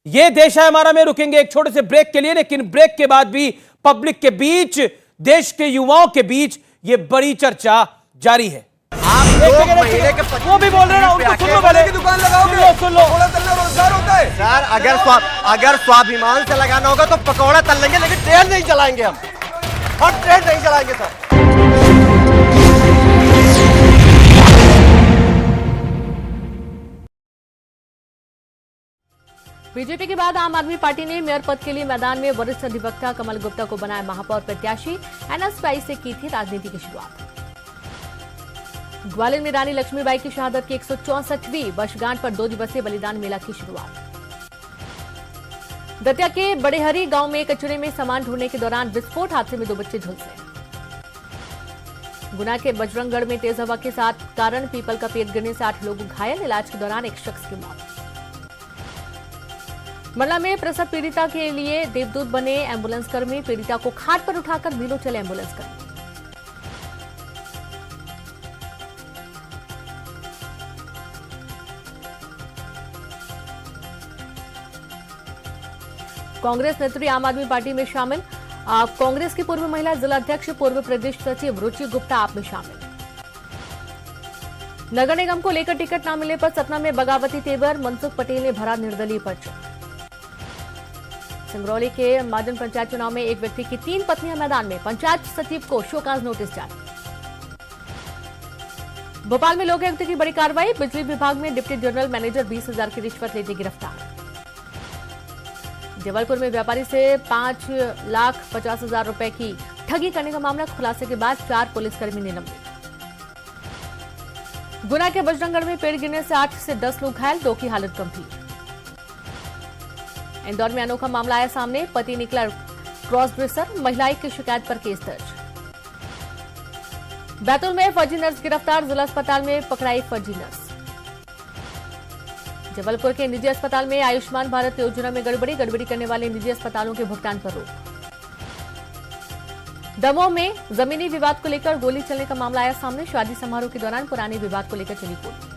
ये देश है हमारा में रुकेंगे एक छोटे से ब्रेक के लिए, लेकिन ब्रेक के बाद भी पब्लिक के बीच, देश के युवाओं के बीच ये बड़ी चर्चा जारी है। आप लोग महीने के वो भी बोल रहे हैं, उनको सुन लो पहले। की दुकान लगाओगे, सुन लो पकौड़ा तलना रोजगार होता है सर, अगर स्वाभिमान से लगाना होगा तो पकौड़ा तल लेंगे, लेकिन ट्रेन नहीं चलाएंगे हम, और ट्रेन नहीं चलाएंगे सर। बीजेपी के बाद आम आदमी पार्टी ने मेयर पद के लिए मैदान में वरिष्ठ अधिवक्ता कमल गुप्ता को बनाया महापौर प्रत्याशी। एनएसपी से की थी राजनीति की शुरुआत। ग्वालियर में रानी लक्ष्मीबाई की शहादत की 164वीं वर्षगांठ पर 2 दिवसीय बलिदान मेला की शुरुआत। दतिया के बड़ेहरी गांव में कचरे में सामान ढूंढने के दौरान विस्फोट हादसे में 2 बच्चे झुलसे। गुना के बजरंगगढ़ में तेज हवा के साथ कारण पीपल का पेड़ गिरने से 8 लोग घायल। इलाज के दौरान एक शख्स की मौत। मंडला में प्रसव पीड़िता के लिए देवदूत बने एम्बुलेंस कर्मी। पीड़िता को खाट पर उठाकर मीलों चले एम्बुलेंस कर्मी। कांग्रेस नेत्री आम आदमी पार्टी में शामिल। कांग्रेस की पूर्व महिला जिला अध्यक्ष पूर्व प्रदेश सचिव रुचि गुप्ता आप में शामिल। नगर निगम को लेकर टिकट न मिलने पर सतना में बगावती तेवर। मनसुख पटेल ने भरा निर्दलीय पर्चा। सिंगरौली के माजन पंचायत चुनाव में एक व्यक्ति की 3 पत्नियां मैदान में। पंचायत सचिव को शोकाज नोटिस जारी। भोपाल में लोकायुक्त की बड़ी कार्रवाई। बिजली विभाग में डिप्टी जनरल मैनेजर 20,000 की रिश्वत लेते गिरफ्तार। जबलपुर में व्यापारी से 5,50,000 रुपए की ठगी करने का मामला। खुलासे के बाद 4 पुलिसकर्मी निलंबित। गुना के बजरंगगढ़ में पेड़ गिरने से 8 से 10 लोग घायल, 2 की हालत गंभीर। इंदौर में अनोखा मामला आया सामने। पति निकला क्रॉस ड्रेसर, महिला की शिकायत पर केस दर्ज। बैतूल में फर्जी नर्स गिरफ्तार। जिला अस्पताल में पकड़ाई फर्जी नर्स। जबलपुर के निजी अस्पताल में आयुष्मान भारत योजना में गड़बड़ी करने वाले निजी अस्पतालों के भुगतान पर रोक। दमोह में जमीनी विवाद को लेकर गोली चलने का मामला आया सामने। शादी समारोह के दौरान पुराने विवाद को लेकर चली गोली।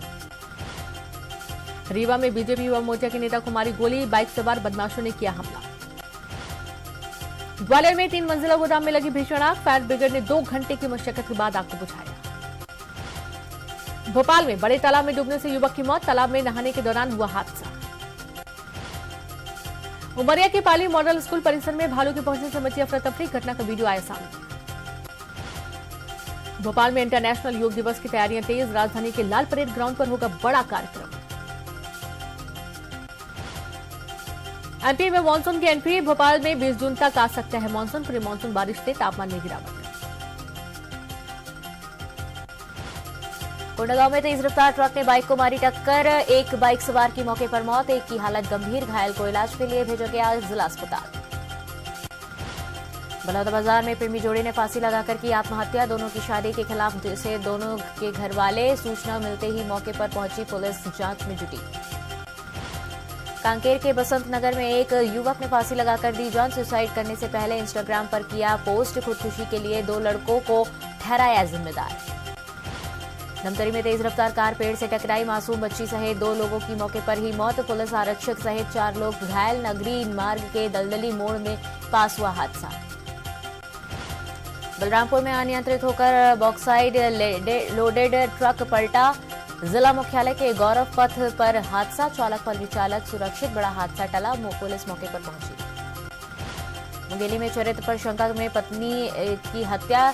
रीवा में बीजेपी युवा मोर्चा के नेता को मारी गोली। बाइक सवार बदमाशों ने किया हमला। ग्वालियर में 3 मंजिला गोदाम में लगी भीषण आग। फायर ब्रिगेड ने 2 घंटे की मशक्कत के बाद आग को बुझाया। भोपाल में बड़े तालाब में डूबने से युवक की मौत। तालाब में नहाने के दौरान हुआ हादसा। उमरिया के पाली मॉडल स्कूल परिसर में भालू के पहुंचने से मची अफरा तफरी। घटना का वीडियो आया सामने। भोपाल में इंटरनेशनल योग दिवस की तैयारियां तेज। राजधानी के लाल परेड ग्राउंड पर होगा बड़ा कार्यक्रम। एमपी में मानसून की एंट्री। भोपाल में 20 जून तक आ सकता है मानसून। प्री मानसून बारिश से तापमान में गिरावट। कोंडागांव में तेज रफ्तार ट्रक ने बाइक को मारी टक्कर। एक बाइक सवार की मौके पर मौत, एक की हालत गंभीर। घायल को इलाज के लिए भेजा गया जिला अस्पताल। बलौदाबाजार में प्रेमी जोड़े ने फांसी लगाकर की आत्महत्या। दोनों की शादी के खिलाफ से दोनों के घर वाले सूचना मिलते ही मौके पर पहुंची पुलिस जांच में जुटी। कांकेर के बसंत नगर में एक युवक ने फांसी लगाकर दी जान। सुसाइड करने से पहले इंस्टाग्राम पर किया पोस्ट। खुदकुशी के लिए 2 लड़कों को ठहराया जिम्मेदार। धमतरी में तेज रफ्तार कार पेड़ से टकराई। मासूम बच्ची सहित 2 लोगों की मौके पर ही मौत। पुलिस आरक्षक सहित 4 लोग घायल। नगरी मार्ग के दलदली मोड़ में पास हुआ हादसा। बलरामपुर में अनियंत्रित होकर बॉक्साइड लोडेड ट्रक पलटा। जिला मुख्यालय के गौरव पथ पर हादसा। चालक परिचालक सुरक्षित, बड़ा हादसा टला। पुलिस मौके पर पहुंची। मुंगेली में चरित्र पर शंका में पत्नी की हत्या।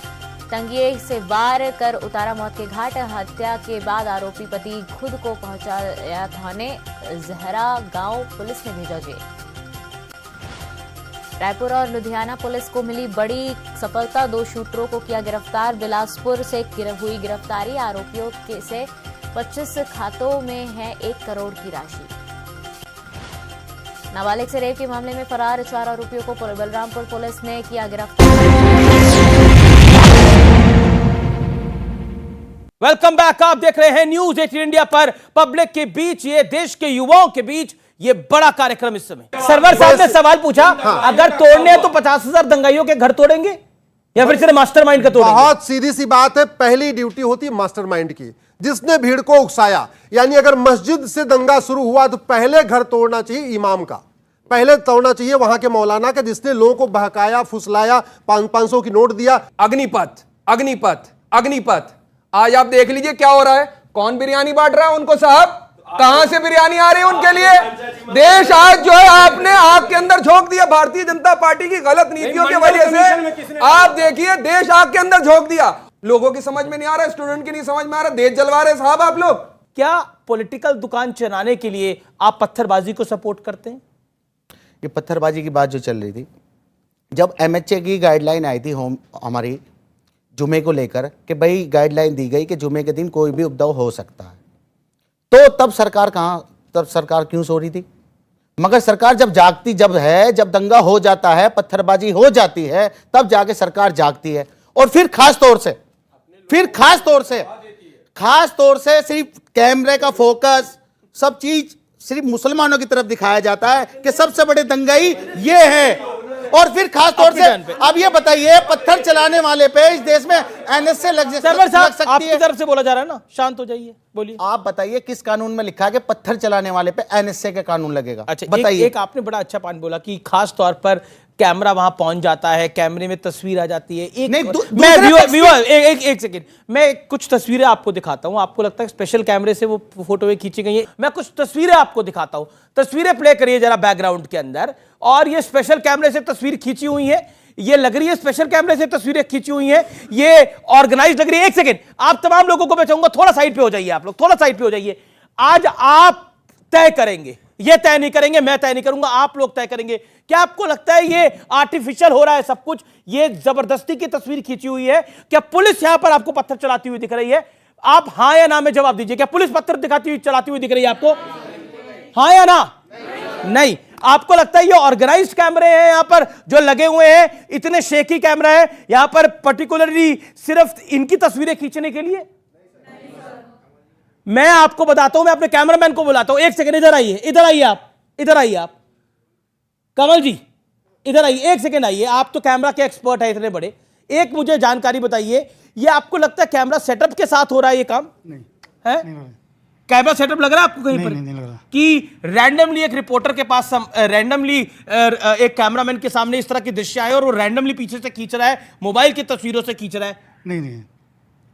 टंगिए से वार कर उतारा मौत के घाट। हत्या के बाद आरोपी पति खुद को पहुंचाया थाने। जहरा गांव पुलिस ने भेजा जेल। रायपुर और लुधियाना पुलिस को मिली बड़ी सफलता। 2 शूटरों को किया गिरफ्तार। बिलासपुर से हुई गिरफ्तारी। आरोपियों से 25 खातों में है 1 करोड़ की राशि। नाबालिग से रेप के मामले में फरार 4 आरोपियों को बलरामपुर पुलिस ने किया गिरफ्तार। Welcome back. आप देख रहे हैं न्यूज 18 इंडिया पर। पब्लिक के बीच, ये देश के युवाओं के बीच ये बड़ा कार्यक्रम इस समय। सरवर साहब ने सवाल पूछा, अगर तोड़ने हैं तो 50,000 दंगाइयों के घर तोड़ेंगे या फिर सिर्फ मास्टरमाइंड का तोड़ेंगे? बहुत सीधी सी बात है। पहली ड्यूटी होती है मास्टरमाइंड की, जिसने भीड़ को उकसाया। यानी अगर मस्जिद से दंगा शुरू हुआ तो पहले घर तोड़ना चाहिए इमाम का। पहले तोड़ना चाहिए वहां के मौलाना का जिसने लोगों को बहकाया, फुसलाया, 500 की नोट दिया। अग्निपथ, अग्निपथ, अग्निपथ, आज आप देख लीजिए क्या हो रहा है। कौन बिरयानी बांट रहा है उनको साहब? कहां से बिरयानी आ रही है उनके लिए? देश आज जो है आपने आग के अंदर झोंक दिया भारतीय जनता पार्टी की गलत नीतियों की वजह से। आप देखिए देश आग के अंदर झोंक दिया। लोगों की समझ में नहीं आ रहा, स्टूडेंट की नहीं समझ में आ रहा, देश जलवा रहे साहब आप लोग। क्या पॉलिटिकल दुकान चलाने के लिए आप पत्थरबाजी को सपोर्ट करते हैं? ये पत्थरबाजी की बात जो चल रही थी, जब एमएचए की गाइडलाइन आई थी होम हमारी जुमे को लेकर कि भाई गाइडलाइन दी गई कि जुमे के दिन कोई भी उपद्रव हो सकता है, तो तब सरकार क्यों सो रही थी? मगर सरकार जब जागती जब दंगा हो जाता है, पत्थरबाजी हो जाती है, तब जाके सरकार जागती है। और फिर खास तौर से सिर्फ कैमरे का फोकस, सब चीज सिर्फ मुसलमानों की तरफ दिखाया जाता है कि सबसे बड़े दंगाई ये हैं। और फिर खास तौर से अब ये बताइए, पत्थर चलाने वाले पे इस देश में एनएसए लग सकती आपकी है? तरफ से बोला जा रहा है ना, शांत हो जाइए, बोलिए। आप बताइए किस कानून में लिखा है कि पत्थर चलाने वाले पे एनएसए का कानून लगेगा? अच्छा, बताइए। एक आपने बड़ा अच्छा पॉइंट बोला कि खास तौर पर कैमरा वहां पहुंच जाता है, कैमरे में तस्वीर आ जाती है। एक सेकंड, मैं कुछ तस्वीरें आपको दिखाता हूं। आपको लगता है स्पेशल कैमरे से वो फोटो खींची गई है? मैं कुछ तस्वीरें आपको दिखाता हूं। तस्वीरें प्ले करिए जरा बैकग्राउंड के अंदर। और ये स्पेशल कैमरे से तस्वीर खींची हुई है, ये लग रही है स्पेशल कैमरे से तस्वीरें खींची हुई हैं, ये ऑर्गेनाइज लग रही है। एक सेकंड, आप तमाम लोगों को मैं चाहूंगा थोड़ा साइड पे हो जाइए, आप लोग थोड़ा साइड पे हो जाइए। आज आप तय करेंगे, ये तय नहीं करेंगे, मैं तय नहीं करूंगा, आप लोग तय करेंगे। क्या आपको लगता है ये आर्टिफिशियल हो रहा है सब कुछ? ये जबरदस्ती की तस्वीर खींची हुई है? क्या पुलिस यहां पर आपको पत्थर चलाती हुई दिख रही है? आप हां या ना में जवाब दीजिए। क्या पुलिस पत्थर चलाती हुई दिख रही है आपको? हां या ना? नहीं। आपको लगता है ये ऑर्गेनाइज्ड कैमरे हैं यहां पर जो लगे हुए हैं, इतने शेकी कैमरा है यहां पर पर्टिकुलरली सिर्फ इनकी तस्वीरें खींचने के लिए? मैं आपको बताता हूं, मैं अपने कैमरामैन को बुलाता हूं। एक सेकंड, इधर आइए, इधर आइए आप, इधर आइए आप, कमल जी इधर आइए, एक सेकंड आइए। आप तो कैमरा के एक्सपर्ट है इतने बड़े, एक मुझे जानकारी बताइए, ये आपको लगता है कैमरा सेटअप के साथ हो रहा है ये काम? नहीं है, कैमरा सेटअप लग रहा है आपको कहीं पर? नहीं लग रहा कि रैंडमली एक रिपोर्टर के पास रैंडमली एक कैमरामैन के सामने इस तरह की दृश्य आए और वो रैंडमली पीछे से खींच रहा है, मोबाइल की तस्वीरों से खींच रहा है? नहीं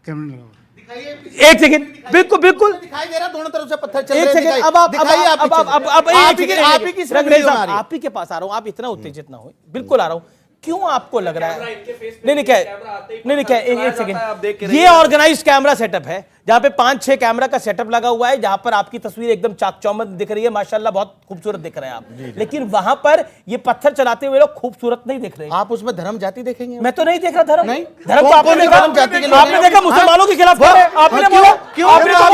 कैमरा। एक सेकंड, बिल्कुल बिल्कुल दिखाई दे रहा, दोनों तरफ से पत्थर चल रहे हैं। एक सेकंड, अब आप ही के पास आ रहा हूं, आप इतना उत्तेजित ना हो, बिल्कुल आ रहा हूं। क्यों आपको लग रहा है? नहीं क्या, एक सेकंड, ये ऑर्गेनाइज्ड कैमरा सेटअप है जहां पे 5-6 कैमरा का सेटअप लगा हुआ है, जहां पर आपकी तस्वीर एकदम चाक-चौबंद दिख रही है, माशाल्लाह बहुत खूबसूरत दिख रहे हैं आप। लेकिन वहां पर ये पत्थर चलाते हुए लोग खूबसूरत नहीं दिख रहे। आप उसमें धर्म जाति देखेंगे? मैं तो नहीं देख रहा धर्म। नहीं, धर्म तो आपने देखा, आपने देखा मुसलमानों के खिलाफ खड़े, आपने बोला क्यों? आपने बोला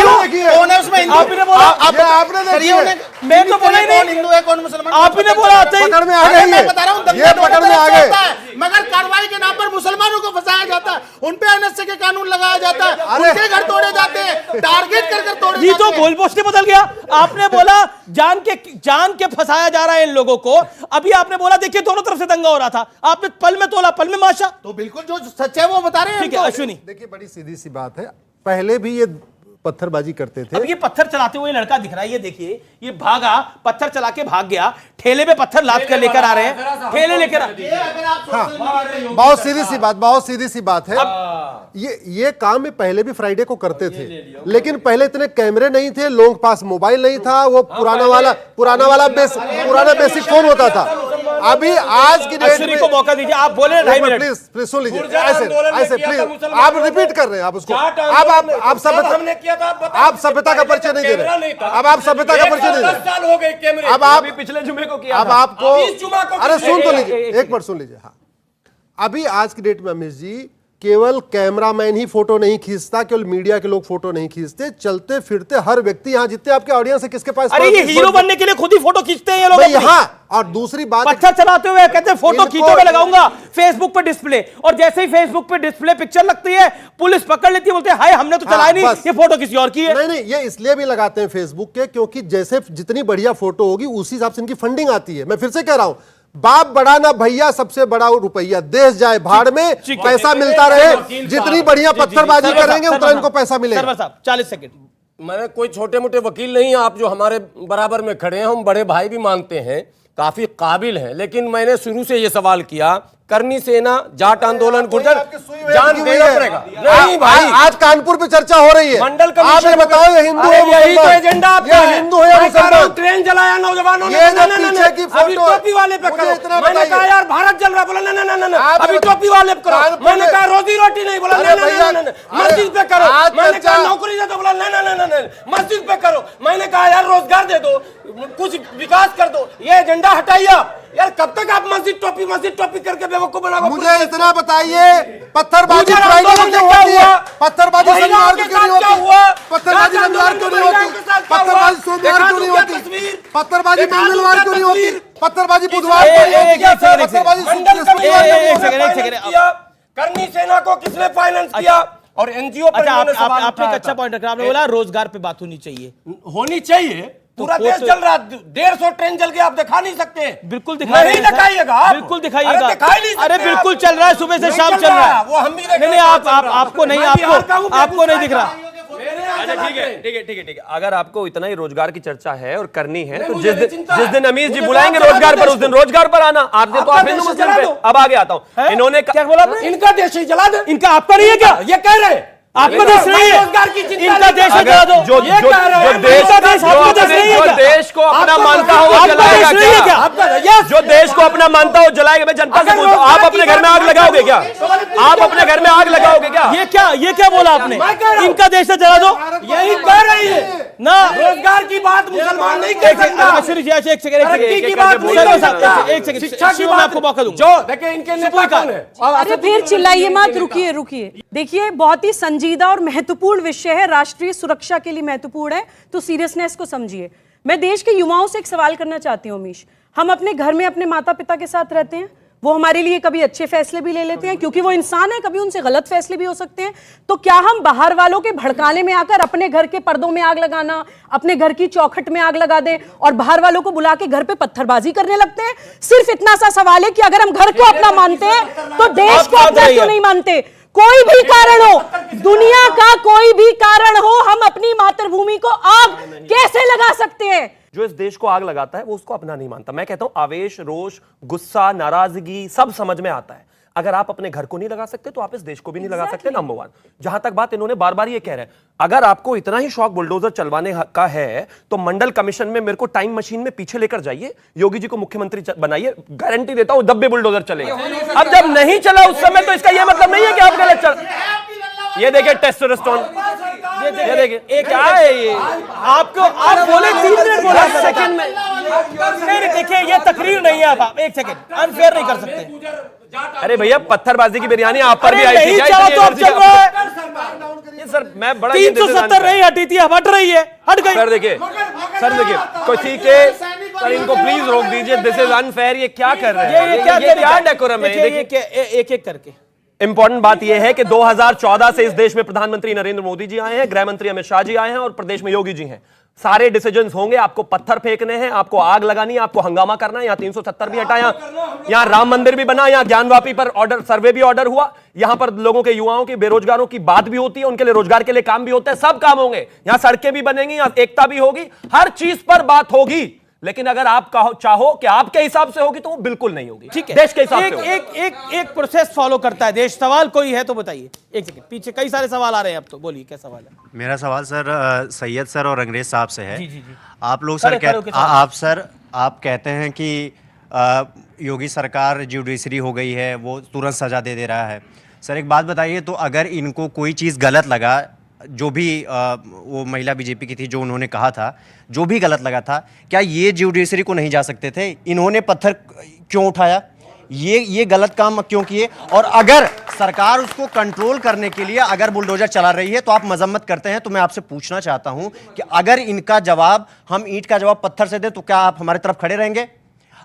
मैं तो बोला ही नहीं, हिंदू है कौन मुसलमान? आपने बोला पकड़ में आ गए, मैं बता रहा हूं, ये पकड़ में आ गए, मगर कार्रवाई के नाम पर मुसलमानों को फंसाया जाता है, उन पे एनएसए के कानून लगाया जाता है, उनके घर तोड़े जाते हैं, टारगेट कर तोड़े जी। तो गोल पोस्ट बदल गया, आपने बोला जान के फंसाया जा रहा है इन लोगों को। अभी आपने बोला देखिए दोनों तरफ से दंगा हो रहा था, आपने पल में तोला, पल में माशा। तो बिल्कुल जो सच है वो बता रहे हैं। ठीक है अश्विनी, देखिए बड़ी सीधी सी बात है, पहले भी ये पत्थरबाजी करते थे। अब ये पत्थर चलाते हुए लड़का दिख रहा है, ये देखिए, ये भागा, पत्थर चला के भाग गया, ठेले पे पत्थर लाद कर लेकर आ रहे हैं, ठेले लेकर बहुत सीधी सी बात है। ये काम में पहले भी फ्राइडे को करते थे, लेकिन पहले इतने कैमरे नहीं थे, लोगों के पास मोबाइल नहीं था, वो पुराना वाला बेसिक फोन होता था। अभी आज की डेट में को मौका दीजिए, आप बोले 2.5 मिनट प्लीज सुन लीजिए, ऐसे प्लीज, आप रिपीट कर रहे हैं, आप उसको आप सभ्यता का परिचय नहीं दे रहे, अब आप सभ्यता का परिचय नहीं दे रहे, अब आप पिछले जुमे को किया, अब आपको, अरे सुन तो लीजिए, एक बार सुन लीजिए। हाँ, अभी आज की डेट में अमित जी केवल कैमरामैन ही फोटो नहीं खींचता, केवल मीडिया के लोग फोटो नहीं खींचते, चलते फिरते हर व्यक्ति, यहाँ जितने आपके ऑडियंस है किसके पास, अरे ये हीरो बनने के लिए खुद ही फोटो खींचते हैं ये लोग यहाँ। और दूसरी बात, पत्थर चलाते हुए कहते हैं फोटो खींचो, मैं लगाऊंगा फेसबुक पे डिस्प्ले, और जैसे ही फेसबुक पे डिस्प्ले पिक्चर लगती है पुलिस पकड़ लेती है, बोलते हैं हाय हमने तो चलाया नहीं, ये फोटो किसी और की है। नहीं, ये इसलिए भी लगाते हैं फेसबुक के, क्योंकि जैसे जितनी बढ़िया फोटो होगी उसी हिसाब से इनकी फंडिंग आती है। मैं फिर से कह रहा हूं, बाप बड़ा ना भैया, सबसे बड़ा रुपया, देश जाए भाड़ में, पैसा मिलता रहे, जितनी बढ़िया पत्थरबाजी करेंगे उतना इनको पैसा मिलेगा। 40 सेकंड। मैं कोई छोटे मोटे वकील नहीं, आप जो हमारे बराबर में खड़े हैं, हम बड़े भाई भी मानते हैं काफी काबिल हैं, लेकिन मैंने शुरू से ये सवाल किया, करनी सेना, जाट आंदोलन, गुर्जर, जान देना पड़ेगा। नहीं भाई, आज कानपुर पे चर्चा हो रही है, मंडल आप कमीशन ये बताओ ये हिंदू है यही तो एजेंडा आपका है। हिंदू है मुसलमान? ट्रेन जलाया नौजवानों ने, ये ना, ना, पीछे ना, की अभी फोटो टोपी वाले पे मुझे करो। इतना मैंने बताइए। कहा यार भारत जल रहा, बोला ना ना ना ना, आप अभी बता- टोपी वाले पे करो। कानपुर मैंने में- कहा रोजी रोटी नहीं, बोला अरे ना ना भैया, ना ना, मस्जिद पे करो। आज मैंने कहा चर्चा- नौकरी दे दो, बोला ना ना ना ना, मस्जिद पे करो। मैंने कहा यार रोजगार दे दो, कुछ विकास कर दो, ये एजेंडा हटाइए आप। यार कब तक आप मस्जिद टोपी करके बेवकूफ बनाओगे? मुझे इतना बताइए, पत्थरबाजी गुर्जर फ्राइडे को आंदोलन क्यों में क्या होती है? हुआ? पत्थरबाजी महिलाओं शनिवार के को क्यों नहीं साथ क्या होती? हुआ? पत्थरबाजी जाट रविवार आंदोलन क्यों में नहीं महिलाओं होती? के साथ क्या पत्थरबाजी हुआ? सोमवार क्यों नहीं दिखा होती? दूं क्या तस्वीर? पत्थरबाजी दिखा दूं मंगलवार क्या क्यों नहीं होती? तस्वीर? पत्थरबाजी एक बुधवार को नहीं होती? सेकंड, पत्थरबाजी मंडल शुक्रवार को नहीं एक होती? सेकंड, एक सेकंड। किया, करनी सेना को किसने फाइनेंस किया? और एनजीओ पर अच्छा, इन्होंने सवाल आपने एक उठाया अच्छा था। पॉइंट रखा, आपने बोला रोजगार पे बात होनी चाहिए। होनी चाहिए, पूरा वो देश तो- चल रहा, 150 ट्रेन चल के आप दिखा नहीं सकते। बिल्कुल दिखाई नहीं दिखाइएगा आप। बिल्कुल दिखाइएगा। अरे दिखाई नहीं सकते अरे बिल्कुल आप। चल रहा है, सुबह से नहीं शाम चल चल रहा है। वो हम भी देख नहीं रहे हैं, आप चल रहा। आपको नहीं, मैं बिहार का हूं, आपको नहीं दिख रहा। अच्छा ठीक है ठीक है ठीक है ठीक है, अगर आपको इतना ही रोजगार की चर्चा है और करनी है तो मुझे जिस चिंता जिस है। दिन अमीश जी मुझे बुलाएंगे तो आप रोजगार जला पर, दो उस दिन देश को। रोजगार पर आना। आप देखो, आपका आप हिंदू देश मुस्लिम जला पे दो। अब आगे आता हूँ। इन्होंने क्या बोला आपने? इनका देश ही जला दे। इनका आपका नहीं है क्या? ये कह रहे हैं आपका देश नहीं है, रोजगार की चिंता इनका नहीं देश कर- जला दो। जो ये जो कह रहे हैं, जो देश आपका देश, आपका देश नहीं है जो क्या? देश को अपना आपका मानता हो वो आपका जलाएगा देश नहीं है क्या? क्या? आपका यस जो देश को अपना मानता हो जलाएगा। मैं जनता से अगर पूछता हूँ, रोजगार आप अपने की घर में आग बात लगाओगे क्या? करते हैं, आप अपने घर में आग लगाओगे क्या? ये क्या बोला आपने? मैं कह रहा हूं। इनका देश से जला दो यही कह रही है ना। रोजगार की बात मुसलमान नहीं कर एक सेकंड, सकता। शुरू जी, एक सेकंड, एक तरक्की सेकंड। की बात नहीं कर सकता। एक सेकंड, शिक्षा की शिव, मैं बात आपको मौका दूंगा। जो देखिए इनके नेता कौन है? अरे फिर चिल्लाइए मत, रुकिए रुकिए। देखिए बहुत ही संजीदा और महत्वपूर्ण विषय है, राष्ट्रीय सुरक्षा के लिए महत्वपूर्ण है, तो सीरियसनेस को समझिए। मैं देश के युवाओं से एक सवाल करना चाहती हूँ अमीश। हम अपने घर में अपने माता पिता के साथ रहते हैं, वो हमारे लिए कभी अच्छे फैसले भी ले लेते हैं क्योंकि वो इंसान है, कभी उनसे गलत फैसले भी हो सकते हैं। तो क्या हम बाहर वालों के भड़काने में आकर अपने घर के पर्दों में आग लगाना, अपने घर की चौखट में आग लगा दें और बाहर वालों को बुला के घर पे पत्थरबाजी करने लगते हैं? सिर्फ इतना सा सवाल है कि अगर हम घर को अपना मानते हैं तो देश को अपना क्यों नहीं मानते? कोई भी कारण हो, दुनिया का कोई भी कारण हो, हम अपनी मातृभूमि को आग कैसे लगा सकते हैं? जो इस देश को आग लगाता है वो उसको अपना नहीं मानता। मैं कहता हूं आवेश, रोष, गुस्सा, नाराजगी सब समझ में आता है। अगर आप अपने घर को नहीं लगा सकते तो आप इस देश को भी नहीं लगा सकते। नंबर 1। जहां तक बात इन्होंने बार बार ये कह रहे हैं, अगर आपको इतना ही शौक बुलडोजर चलवाने का है तो मंडल कमीशन में मेरे को टाइम मशीन में पीछे लेकर जाइए, योगी जी को मुख्यमंत्री बनाइए, गारंटी देता हूं दब्बे बुलडोजर चलेगा। अब जब नहीं चला उस समय तो इसका यह मतलब नहीं है कि आप गलत चल। ये देखिए टेस्टोस्टेरोन, ये देखिए क्या है ये? आपको आप बोले 3 मिनट बोला सेकंड में। नहीं देखिए, ये तकरीर नहीं है। आप एक सेकंड, अनफेयर नहीं कर सकते। अरे भैया पत्थरबाजी की बिरयानी आप पर भी अरे आई थी नहीं क्या? चला इतनी तो अब एनर्जी चल रहा है। ये सर मैं बड़ा ये 370 नहीं हटी थी, अब हट रही है, हट गई। सर देखिए किसी के सर इनको प्लीज रोक दीजिए। This is unfair. ये क्या कर रहे हैं? ये क्या डेकोरम है? देखिए एक एक करके। इंपॉर्टेंट बात यह है कि 2014 से इस देश में प्रधानमंत्री नरेंद्र मोदी जी आए हैं, गृह मंत्री अमित शाह जी आए हैं और प्रदेश में योगी जी हैं। सारे डिसीजंस होंगे। आपको पत्थर फेंकने हैं, आपको आग लगानी है, आपको हंगामा करना है। यहाँ 370 भी हटाया, यहाँ राम मंदिर भी बना, यहाँ ज्ञानवापी पर ऑर्डर सर्वे भी ऑर्डर हुआ, यहाँ पर लोगों के युवाओं की बेरोजगारों की बात भी होती है, उनके लिए रोजगार के लिए काम भी होता है। सब काम होंगे, यहाँ सड़कें भी बनेंगी, यहाँ एकता भी होगी, हर चीज पर बात होगी। लेकिन अगर आप चाहो कि आपके हिसाब से होगी तो वो बिल्कुल नहीं होगी। ठीक है, देश के हिसाब से होगी। एक प्रोसेस फॉलो करता है देश। सवाल कोई है तो बताइए। एक सेकंड, पीछे कई सारे सवाल आ रहे हैं, अब तो बोलिए क्या सवाल है। मेरा सवाल सर सैयद सर और अंग्रेज साहब से है। जी। आप लोग सर आप कहते हैं कि योगी सरकार जुडिशरी हो गई है, वो तुरंत सजा दे रहा है। सर एक बात बताइए, तो अगर इनको कोई चीज़ गलत लगा, जो भी वो महिला बीजेपी की थी, जो उन्होंने कहा था, जो भी गलत लगा था, क्या ये जुडिशरी को नहीं जा सकते थे? इन्होंने पत्थर क्यों उठाया? ये गलत काम क्यों किए? और अगर सरकार उसको कंट्रोल करने के लिए अगर बुलडोजर चला रही है तो आप मजम्मत करते हैं, तो मैं आपसे पूछना चाहता हूं कि अगर इनका जवाब हम ईंट का जवाब पत्थर से दें तो क्या आप हमारी तरफ खड़े रहेंगे?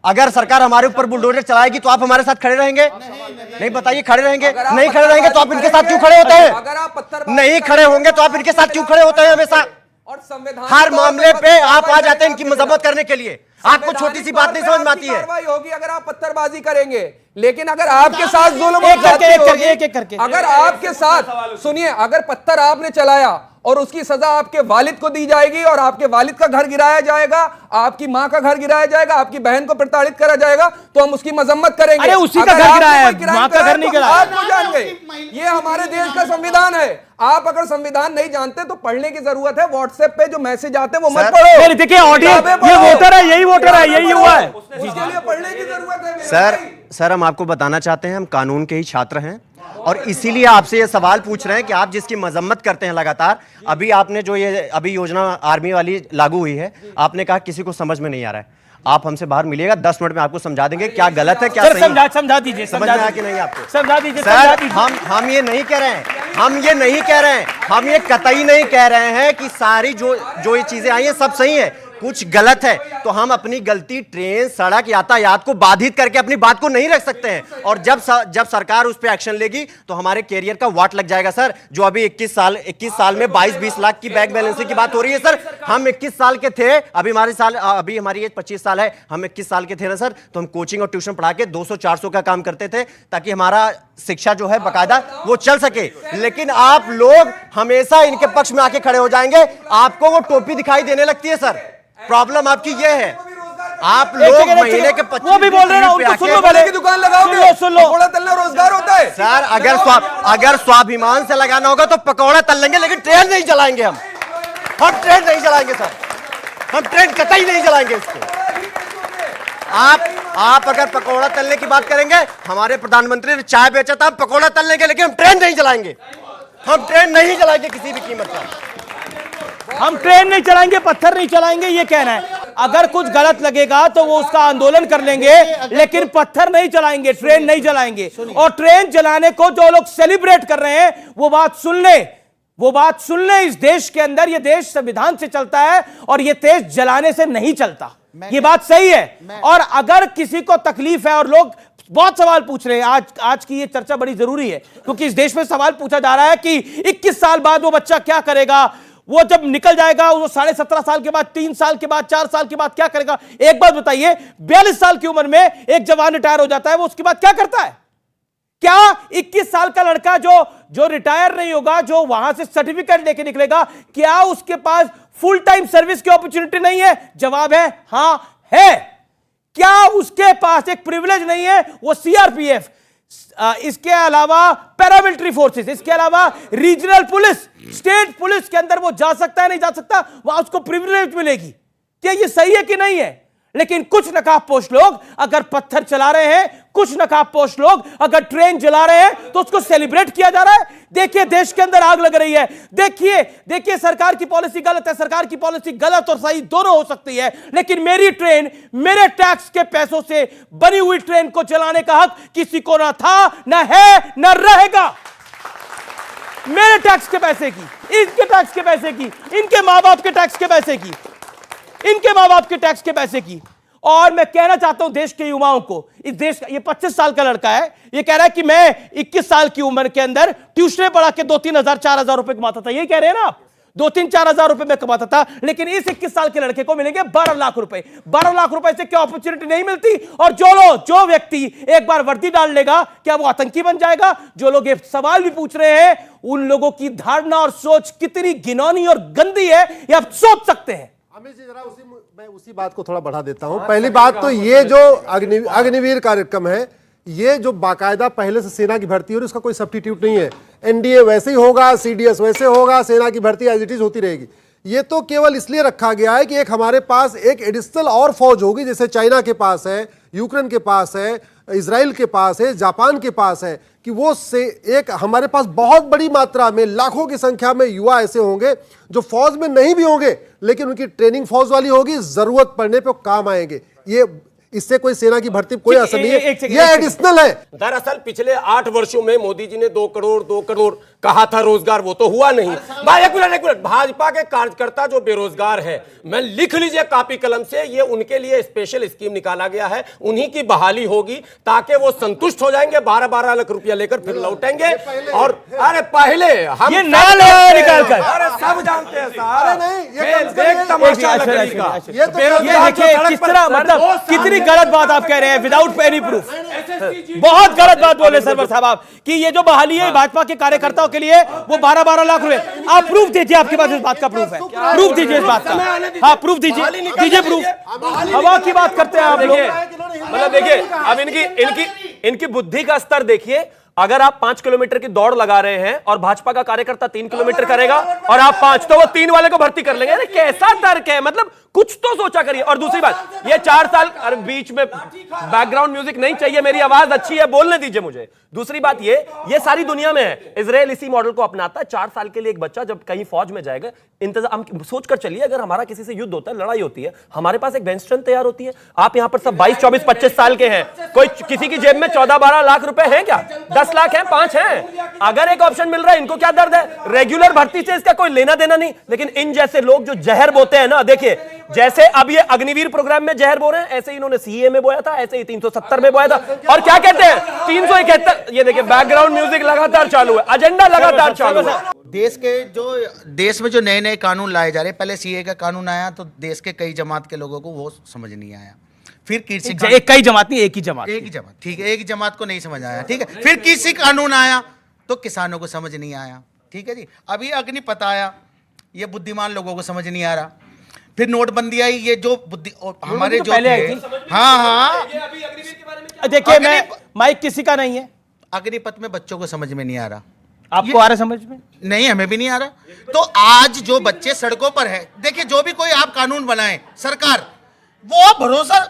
अगर सरकार हमारे ऊपर बुलडोजर चलाएगी तो आप हमारे साथ खड़े रहेंगे? नहीं बताइए, खड़े रहेंगे? नहीं खड़े रहेंगे तो आप इनके साथ क्यों खड़े होते हैं? नहीं खड़े होंगे तो आप इनके साथ क्यों खड़े होते हैं हमेशा? और संविधान हर मामले पे आप आ जाते हैं इनकी मजम्मत करने के लिए। आपको छोटी सी बात नहीं समझ में आती है। कार्रवाई होगी अगर आप पत्थरबाजी करेंगे, लेकिन अगर आपके साथ जुल्म एक करके अगर आपके साथ सुनिए, अगर पत्थर आपने चलाया और उसकी सजा आपके वालिद को दी जाएगी और आपके वालिद का घर गिराया जाएगा, आपकी मां का घर गिराया जाएगा, आपकी बहन को प्रताड़ित करा जाएगा, तो हम उसकी मजम्मत करेंगे। अरे उसी का घर गिराया है, मां का घर नहीं गिराया। आप जान गए, ये हमारे देश का संविधान है। आप अगर संविधान नहीं जानते तो पढ़ने की जरूरत है। व्हाट्सएप पे जो मैसेज आते हैं वो मत पढ़ो। देखिए ऑडियंस, ये वोटर है, यही वोटर है, यही हुआ है। उसके लिए पढ़ने की जरूरत है सर हम आपको बताना चाहते हैं, हम कानून के ही छात्र हैं और इसीलिए आपसे ये सवाल पूछ रहे हैं कि आप जिसकी मजम्मत करते हैं लगातार, अभी आपने जो ये अभी योजना आर्मी वाली लागू हुई है, आपने कहा किसी को समझ में नहीं आ रहा है। आप हमसे बाहर मिलिएगा, 10 मिनट में आपको समझा देंगे क्या गलत है क्या सही है। समझा दीजिए, समझ में आया कि नहीं आपको? समझा दीजिए सर, हम ये नहीं कह रहे हैं, हम ये कतई नहीं कह रहे हैं कि सारी जो ये चीजें आई हैं सब सही है, कुछ गलत है तो हम अपनी गलती ट्रेन सड़क यातायात को बाधित करके अपनी बात को नहीं रख सकते हैं। और जब सरकार उस पर एक्शन लेगी तो हमारे कैरियर का वाट लग जाएगा सर। जो अभी 21 साल में 22-20 लाख की बैंक बैलेंसिंग की बात हो रही है सर, हम 21 साल के थे, अभी हमारी एज 25 साल है, हम 21 साल के थे ना सर, तो हम कोचिंग और ट्यूशन पढ़ा के 200-400 का काम करते थे ताकि हमारा शिक्षा जो है बकायदा वो चल सके। लेकिन आप लोग हमेशा इनके पक्ष में आके खड़े हो जाएंगे, आपको वो टोपी दिखाई देने लगती है सर। प्रॉब्लम आपकी ये है, आप लोग महीने के 25 वो भी बोल रहे हैं, उनको सुन लो, भले की दुकान लगाओगे, सुन लो, पकौड़ा तलना रोजगार होता है सर। अगर स्वाभिमान से लगाना होगा तो पकौड़ा तल लेंगे, लेकिन ट्रेन नहीं चलाएंगे। हम ट्रेन नहीं चलाएंगे सर, हम ट्रेन कतई नहीं चलाएंगे इसको। आप अगर पकौड़ा तलने की बात करेंगे, हमारे प्रधानमंत्री ने चाय बेचा था, पकौड़ा तलने के, लेकिन हम ट्रेन नहीं चलाएंगे। हम ट्रेन नहीं चलाएंगे किसी भी कीमत पर। हम ट्रेन नहीं चलाएंगे, पत्थर नहीं चलाएंगे, ये कहना है। अगर कुछ गलत लगेगा तो वो उसका आंदोलन कर लेंगे, लेकिन पत्थर नहीं चलाएंगे, ट्रेन नहीं चलाएंगे। और ट्रेन चलाने को जो लोग सेलिब्रेट कर रहे हैं वो बात सुन ले। इस देश के अंदर ये देश संविधान से चलता है और ये देश जलाने से नहीं चलता, ये बात सही है। और अगर किसी को तकलीफ है, और लोग बहुत सवाल पूछ रहे हैं, आज की ये चर्चा बड़ी जरूरी है क्योंकि इस देश में सवाल पूछा जा रहा है कि 21 साल बाद वो बच्चा क्या करेगा, वो जब निकल जाएगा, वो 17.5 साल के बाद, 3 साल के बाद, 4 साल के बाद क्या करेगा। एक बात बताइए, 42 साल की उम्र में एक जवान रिटायर हो जाता है, वो उसके बाद क्या करता है? क्या 21 साल का लड़का जो रिटायर नहीं होगा, जो वहां से सर्टिफिकेट लेके निकलेगा, क्या उसके पास फुल टाइम सर्विस की अपॉर्चुनिटी नहीं है? जवाब है हां है। क्या उसके पास एक प्रिविलेज नहीं है? वो सीआरपीएफ, इसके अलावा पैरामिलिट्री फोर्सेस, इसके अलावा रीजनल पुलिस, स्टेट पुलिस के अंदर वो जा सकता है, नहीं जा सकता, वहां उसको प्रिविलेज मिलेगी। क्या ये सही है कि नहीं है? लेकिन कुछ नकाबपोश लोग अगर पत्थर चला रहे हैं, कुछ नकाबपोश लोग अगर ट्रेन जला रहे हैं, तो उसको सेलिब्रेट किया जा रहा है। देखिए देश के अंदर आग लग रही है। देखिए सरकार की पॉलिसी गलत है। सरकार की पॉलिसी गलत और सही दोनों हो सकती है, लेकिन मेरी ट्रेन, मेरे टैक्स के पैसों से बनी हुई ट्रेन को चलाने का हक किसी को ना था, ना है, ना रहेगा। मेरे टैक्स के पैसे की, इनके टैक्स के पैसे की, इनके मां बाप के टैक्स के पैसे की, इनके मां बाप के टैक्स के पैसे की। और मैं कहना चाहता हूं देश के युवाओं को, इस देश का, ये 25 साल का लड़का है, ये कह रहा है कि मैं 21 साल की उम्र के अंदर ट्यूशन पढ़ा के 2-3 हजार 4 हजार रुपए कमाता था। यही कह रहे हैं ना आप? 2-3-4 हजार रुपए में कमाता था, लेकिन इस 21 साल के लड़के को मिलेंगे 12 लाख रुपए। 12 लाख रुपए से क्या अपॉर्चुनिटी नहीं मिलती? और जो व्यक्ति एक बार वर्दी डाल लेगा, क्या वो आतंकी बन जाएगा? जो लोग ये सवाल भी पूछ रहे हैं, उन लोगों की धारणा और सोच कितनी घिनौनी और गंदी है, ये आप सोच सकते हैं। अमित जी, जरा मैं उसी बात को थोड़ा बढ़ा देता हूं। पहली बात तो ये जो अग्निवीर कार्यक्रम है, ये जो बाकायदा पहले से सेना की भर्ती हो रही है, उसका कोई सब्स्टिट्यूट नहीं है। एनडीए वैसे ही होगा, सीडीएस वैसे होगा, सेना की भर्ती एज इट इज होती रहेगी। ये तो केवल इसलिए रखा गया है कि एक हमारे पास एक एडिशनल और फौज होगी, जैसे चाइना के पास है, यूक्रेन के पास है, इजराइल के पास है, जापान के पास है, कि वो से एक हमारे पास बहुत बड़ी मात्रा में, लाखों की संख्या में युवा ऐसे होंगे जो फौज में नहीं भी होंगे, लेकिन उनकी ट्रेनिंग फौज वाली होगी, जरूरत पड़ने पे काम आएंगे। ये इससे कोई सेना की भर्ती कोई असर नहीं है, ये एडिशनल है। दरअसल पिछले 8 वर्षों में मोदी जी ने 2 करोड़ कहा था रोजगार, वो तो हुआ नहीं। भाई एक मिनट, भाजपा के कार्यकर्ता जो बेरोजगार है, मैं लिख लीजिए कॉपी कलम से, ये उनके लिए स्पेशल स्कीम निकाला गया है, उन्हीं की बहाली होगी ताकि वो संतुष्ट हो जाएंगे, 12-12 लाख रुपया लेकर फिर लौटेंगे। और अरे पहले हम ये नया लाया निकाल कर, अरे सब जानते हैं साहब, अरे नहीं, ये कम से देख कम तमाशा लकड़ी का। ये तो ये देखिए किस तरह, मतलब कितनी गलत बात आप कह रहे हैं विदाउट एनी प्रूफ। बहुत गलत बात बोले सरवर साहब आप कि ये जो बहाली है भाजपा के कार्यकर्ताओं के लिए वो 12-12 लाख रुपए। आप प्रूफ दीजिए, आपके पास इस बात का प्रूफ है, प्रूफ दीजिए इस बात का। हाँ प्रूफ दीजिए, दीजिए प्रूफ। हवा की बात करते हैं आप लोग। मतलब देखिए, अब इनकी बुद्धि का स्तर देखिए। अगर आप 5 किलोमीटर की दौड़ लगा रहे हैं और भाजपा का कार्यकर्ता 3 किलोमीटर करेगा और आप 5, तो वो 3 वाले को भर्ती कर लेंगे। अरे कैसा तर्क है, मतलब कुछ तो सोचा करिए। और दूसरी बात, ये 4 साल, अरे बीच में बैकग्राउंड म्यूजिक नहीं चाहिए, मेरी आवाज अच्छी है, बोलने दीजिए मुझे। दूसरी बात ये सारी दुनिया में है, इजराइल इसी मॉडल को अपनाता है। 4 साल के लिए एक बच्चा जब कहीं फौज में जाएगा, इंतजाम सोच कर चलिए, अगर हमारा किसी से युद्ध होता है, लड़ाई होती है, हमारे पास एक बेंच स्ट्रेंथ तैयार होती है। आप यहां पर सब 22, 24, 25 साल के हैं, कोई किसी की जेब में 14-12 लाख रुपए हैं क्या? 10 लाख हैं, 5 हैं। अगर एक ऑप्शन मिल रहा है, इनको क्या दर्द है? रेगुलर भर्ती से इसका कोई लेना देना नहीं। लेकिन इन जैसे लोग जो जहर बोते हैं ना, देखिए जैसे अब ये अग्निवीर प्रोग्राम में जहर बो रहे हैं, ऐसे ही इन्होंने सीए में बोया था, ऐसे ही 370 में बोया था। और क्या कहते हैं 371। ये देखिए बैकग्राउंड म्यूजिक लगातार चालू है, एजेंडा लगातार चालू है। देश में जो नए नए कानून लाए जा रहे हैं, पहले सीए का कानून आया तो देश के कई जमात के लोगों को वो समझ नहीं आया। फिर कृषि कई जमात नहीं, एक ही जमात, ठीक है, एक ही जमात को नहीं समझ आया, ठीक है। फिर कृषि कानून आया तो किसानों को समझ नहीं आया, ठीक है जी। अभी अग्निपथ आया, ये बुद्धिमान लोगों को समझ नहीं आ रहा। फिर नोटबंदी आई, ये जो बुद्धि हमारे जो हाँ देखिए, मैं माइक किसी का नहीं है। अग्निपथ में बच्चों को समझ में नहीं आ रहा। आपको आ रहा समझ में? नहीं, हमें भी नहीं आ रहा। तो आज जो बच्चे सड़कों पर है, देखिए जो भी कोई आप कानून बनाए सरकार, वो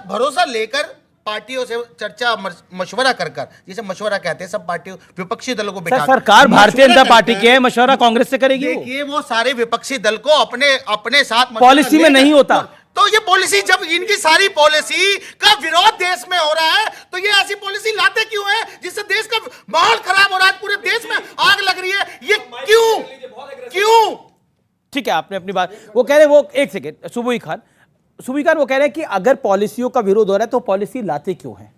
भरोसा लेकर पार्टियों से चर्चा मशवरा कर जिसे मशवरा कहते हैं, सब पार्टियों विपक्षी दलों को बिठा, सरकार भारतीय जनता पार्टी की है, मशवरा कांग्रेस से करेगी। देखिए वो सारे विपक्षी दल को अपने साथ पॉलिसी में नहीं होता। तो ये पॉलिसी, जब इनकी सारी पॉलिसी का विरोध देश में हो रहा है, तो ये ऐसी पॉलिसी लाते क्यों है जिससे देश का माहौल खराब हो रहा है, पूरे देश में आग लग रही है? ये क्यों? ठीक है, आपने अपनी बात, वो कह रहे हैं, वो एक सेकेंड, सुबुई खान वो कह रहे हैं कि अगर पॉलिसियों का विरोध हो रहा है तो पॉलिसी लाते क्यों है,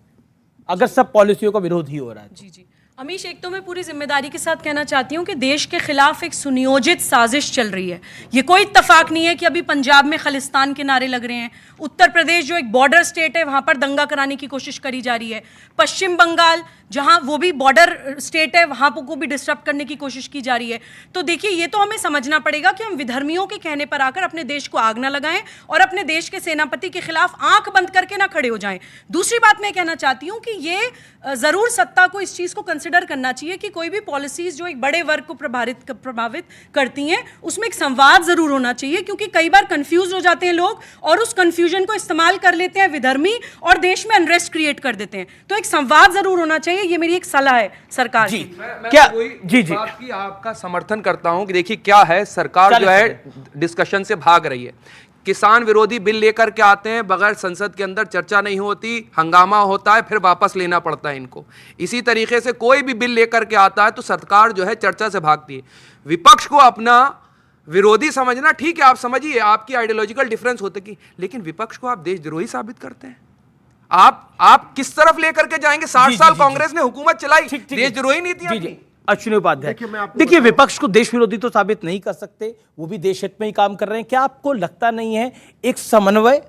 अगर सब पॉलिसियों का विरोध ही हो रहा है? जी अमीश, एक तो मैं पूरी जिम्मेदारी के साथ कहना चाहती हूँ कि देश के खिलाफ एक सुनियोजित साजिश चल रही है। ये कोई इत्तेफाक नहीं है कि अभी पंजाब में खालिस्तान के नारे लग रहे हैं, उत्तर प्रदेश जो एक बॉर्डर स्टेट है वहाँ पर दंगा कराने की कोशिश करी जा रही है, पश्चिम बंगाल जहाँ वो भी बॉर्डर स्टेट है वहाँ को भी डिस्टर्ब करने की कोशिश की जा रही है। तो देखिए, ये तो हमें समझना पड़ेगा कि हम विधर्मियों के कहने पर आकर अपने देश को आग ना लगाएं और अपने देश के सेनापति के खिलाफ आंख बंद करके ना खड़े हो जाएं। दूसरी बात मैं कहना चाहती हूँ कि ये ज़रूर सत्ता को इस चीज़ को कंसिडर करना चाहिए कि कोई भी पॉलिसीज़ जो एक बड़े वर्ग को प्रभावित करती हैं उसमें एक संवाद ज़रूर होना चाहिए, क्योंकि कई बार कंफ्यूज हो जाते हैं लोग और उस कंफ्यूजन को इस्तेमाल कर लेते हैं विधर्मी और देश में अनरेस्ट क्रिएट कर देते हैं। तो एक संवाद ज़रूर होना चाहिए, ये मेरी एक सलाह है सरकार की। क्या जी बात की आपका समर्थन करता हूं कि देखिए क्या है, सरकार जो है डिस्कशन से भाग रही है। किसान विरोधी बिल लेकर के आते हैं, बगैर संसद के अंदर चर्चा नहीं होती, हंगामा होता है, फिर वापस लेना पड़ता है इनको। इसी तरीके से कोई भी बिल लेकर के आता है तो सरकार जो है चर्चा से भागती है। विपक्ष को अपना विरोधी समझना ठीक है, आप समझिए, आपकी आइडियोलॉजिकल डिफरेंस होते की, लेकिन विपक्ष को आप देशद्रोही साबित करते हैं। आप किस तरफ लेकर के जाएंगे? 60 साल कांग्रेस ने हुकूमत चलाई, देशद्रोही नीति। अश्विनी उपाध्याय, देखिए विपक्ष को देश विरोधी तो साबित नहीं कर सकते, वो भी देश हित में ही काम कर रहे हैं। क्या आपको लगता नहीं है एक समन्वय,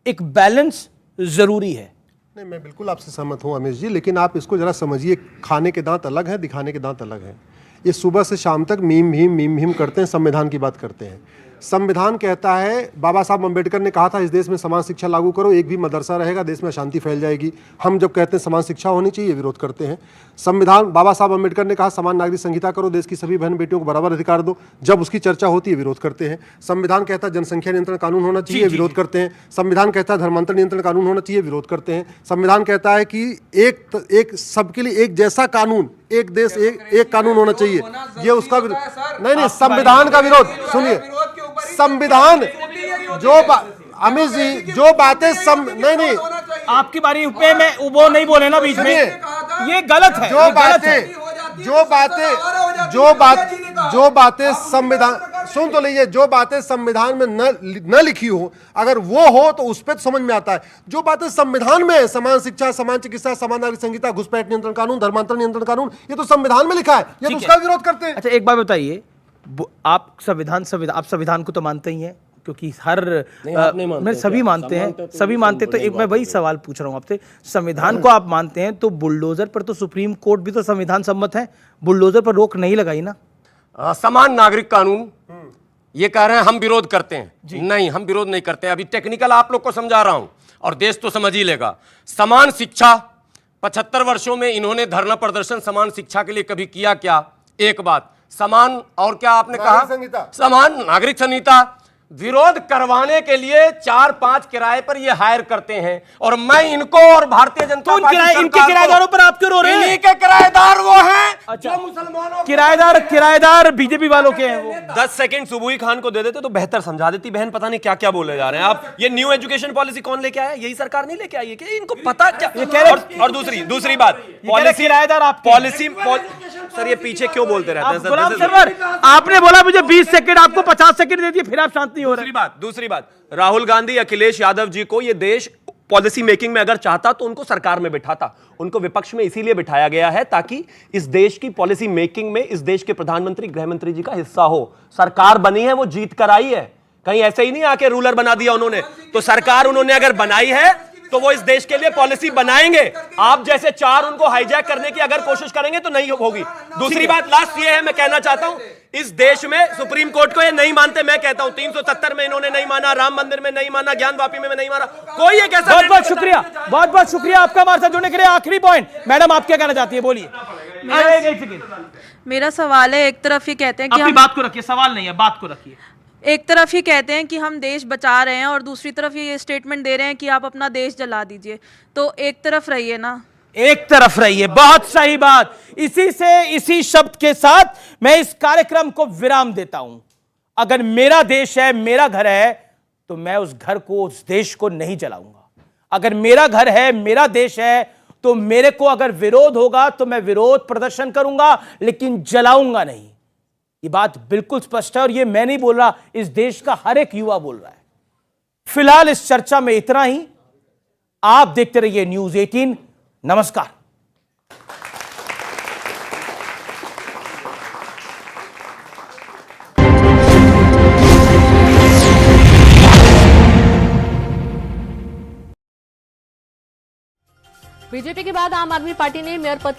एक बैलेंस जरूरी है? नहीं, मैं बिल्कुल आपसे सहमत हूं अमीश जी, लेकिन आप इसको जरा समझिए, खाने के दांत अलग है, दिखाने के दांत अलग है। ये सुबह से शाम तक मीम भीम करते हैं, संविधान की बात करते हैं। संविधान कहता है, बाबा साहब अम्बेडकर ने कहा था इस देश में समान शिक्षा लागू करो, एक भी मदरसा रहेगा देश में अशांति फैल जाएगी। हम जब कहते हैं समान शिक्षा होनी चाहिए, विरोध करते हैं। संविधान, बाबा साहब अम्बेडकर ने कहा समान नागरिक संहिता करो, देश की सभी बहन बेटियों को बराबर अधिकार दो, जब उसकी चर्चा होती है विरोध करते हैं। संविधान कहता है जनसंख्या नियंत्रण कानून होना चाहिए, विरोध करते हैं। संविधान कहता है धर्मांतर नियंत्रण कानून होना चाहिए, विरोध करते हैं। संविधान कहता है कि एक सबके लिए एक जैसा कानून, एक देश एक कानून होना चाहिए, ये उसका नहीं, संविधान का विरोध। सुनिए, संविधान जो अमित जी जो बातें नहीं आपकी बारी पे मैं वो नहीं बोले ना बीच में, ये गलत है। जो बातें जो बातें संविधान, सुन तो लीजिए, जो बातें संविधान में न लिखी हो, अगर वो हो तो उस पर तो समझ में आता है। जो बातें संविधान में है, समान शिक्षा, समान चिकित्सा, समान नागरिक संहिता, घुसपैठ नियंत्रण कानून, धर्मांतर नियंत्रण कानून, ये तो संविधान में लिखा है, ये तो उसका विरोध करते हैं। अच्छा, एक बात बताइए, आप संविधान को तो मानते ही हैं, क्योंकि मैं सभी मानते हैं, सभी मानते। तो एक मैं वही सवाल पूछ रहा हूं आपसे, संविधान को आप मानते हैं तो बुलडोजर पर तो सुप्रीम कोर्ट भी तो संविधान सम्मत है, बुलडोजर पर रोक नहीं लगाई ना? समान नागरिक कानून ये कह रहे हैं हम विरोध करते हैं, नहीं हम विरोध नहीं करते हैं। अभी टेक्निकल आप लोग को समझा रहा हूं और देश तो समझ ही लेगा। समान शिक्षा, 75 वर्षों में इन्होंने धरना प्रदर्शन समान शिक्षा के लिए कभी किया क्या? एक बात। समान और क्या आपने कहा? समान नागरिक संहिता विरोध करवाने के लिए 4-5 किराए पर ये हायर करते हैं, और मैं इनको और भारतीय जनता पार्टी इनके किराएदारों पर आप क्यों रो रहे हैं? इन्हीं के किराएदार वो हैं जो मुसलमानों किराएदार बीजेपी वालों के हैं। वो 10 सेकंड सुबुई खान को दे देते तो बेहतर समझा देती। बहन पता नहीं क्या क्या बोले जा रहे हैं आप। ये न्यू एजुकेशन पॉलिसी कौन लेके आया? यही सरकार नहीं लेके आई है क्या? इनको पता क्या? और दूसरी बात, पॉलिसी किराएदार आप पॉलिसी सर ये पीछे क्यों बोलते रहते हैं सर? आपने बोला मुझे 20 सेकंड, आपको 50 सेकंड दे दिए, फिर आप शांति हो रहे हैं। दूसरी बात, राहुल गांधी, अखिलेश यादव जी को ये देश पॉलिसी मेकिंग में अगर चाहता तो उनको सरकार में बिठाता। उनको विपक्ष में इसीलिए बिठाया गया है ताकि इस देश की पॉलिसी मेकिंग में इस देश के प्रधानमंत्री, गृह मंत्री जी का हिस्सा हो। सरकार बनी है, वो जीत कर आई है, कहीं ऐसे ही नहीं आके रूलर बना दिया उन्होंने। तो सरकार उन्होंने अगर बनाई है तो वो इस देश के लिए पॉलिसी बनाएंगे। आप जैसे 4 उनको हाईजैक करने की अगर कोशिश करेंगे तो नहीं होगी। दूसरी बात लास्ट ये है, मैं कहना चाहता हूं, इस देश में सुप्रीम कोर्ट को ये नहीं मानते। मैं कहता हूं 370 में इन्होंने नहीं माना, राम मंदिर में नहीं माना, ज्ञान वापी में नहीं माना, कोई एक ऐसा। बहुत शुक्रिया आपका हमारे साथ जुड़ने के लिए। आखिरी पॉइंट, मैडम आप क्या कहना चाहती है, बोलिए। मेरा सवाल है, एक तरफ ये कहते हैं कि अपनी बात को रखिए, सवाल नहीं है, बात को रखिए। एक तरफ ये कहते हैं कि हम देश बचा रहे हैं और दूसरी तरफ ये स्टेटमेंट दे रहे हैं कि आप अपना देश जला दीजिए, तो एक तरफ रहिए ना। एक तरफ रहिए, बहुत सही बात। इसी शब्द के साथ मैं इस कार्यक्रम को विराम देता हूं। अगर मेरा देश है, मेरा घर है, तो मैं उस घर को, उस देश को नहीं जलाऊंगा। अगर मेरा घर है, मेरा देश है, तो मेरे को अगर विरोध होगा तो मैं विरोध प्रदर्शन करूंगा, लेकिन जलाऊंगा नहीं। ये बात बिल्कुल स्पष्ट है, और ये मैं नहीं बोल रहा, इस देश का हर एक युवा बोल रहा है। फिलहाल इस चर्चा में इतना ही। आप देखते रहिए न्यूज़ 18। नमस्कार। बीजेपी के बाद आम आदमी पार्टी ने मेयर पद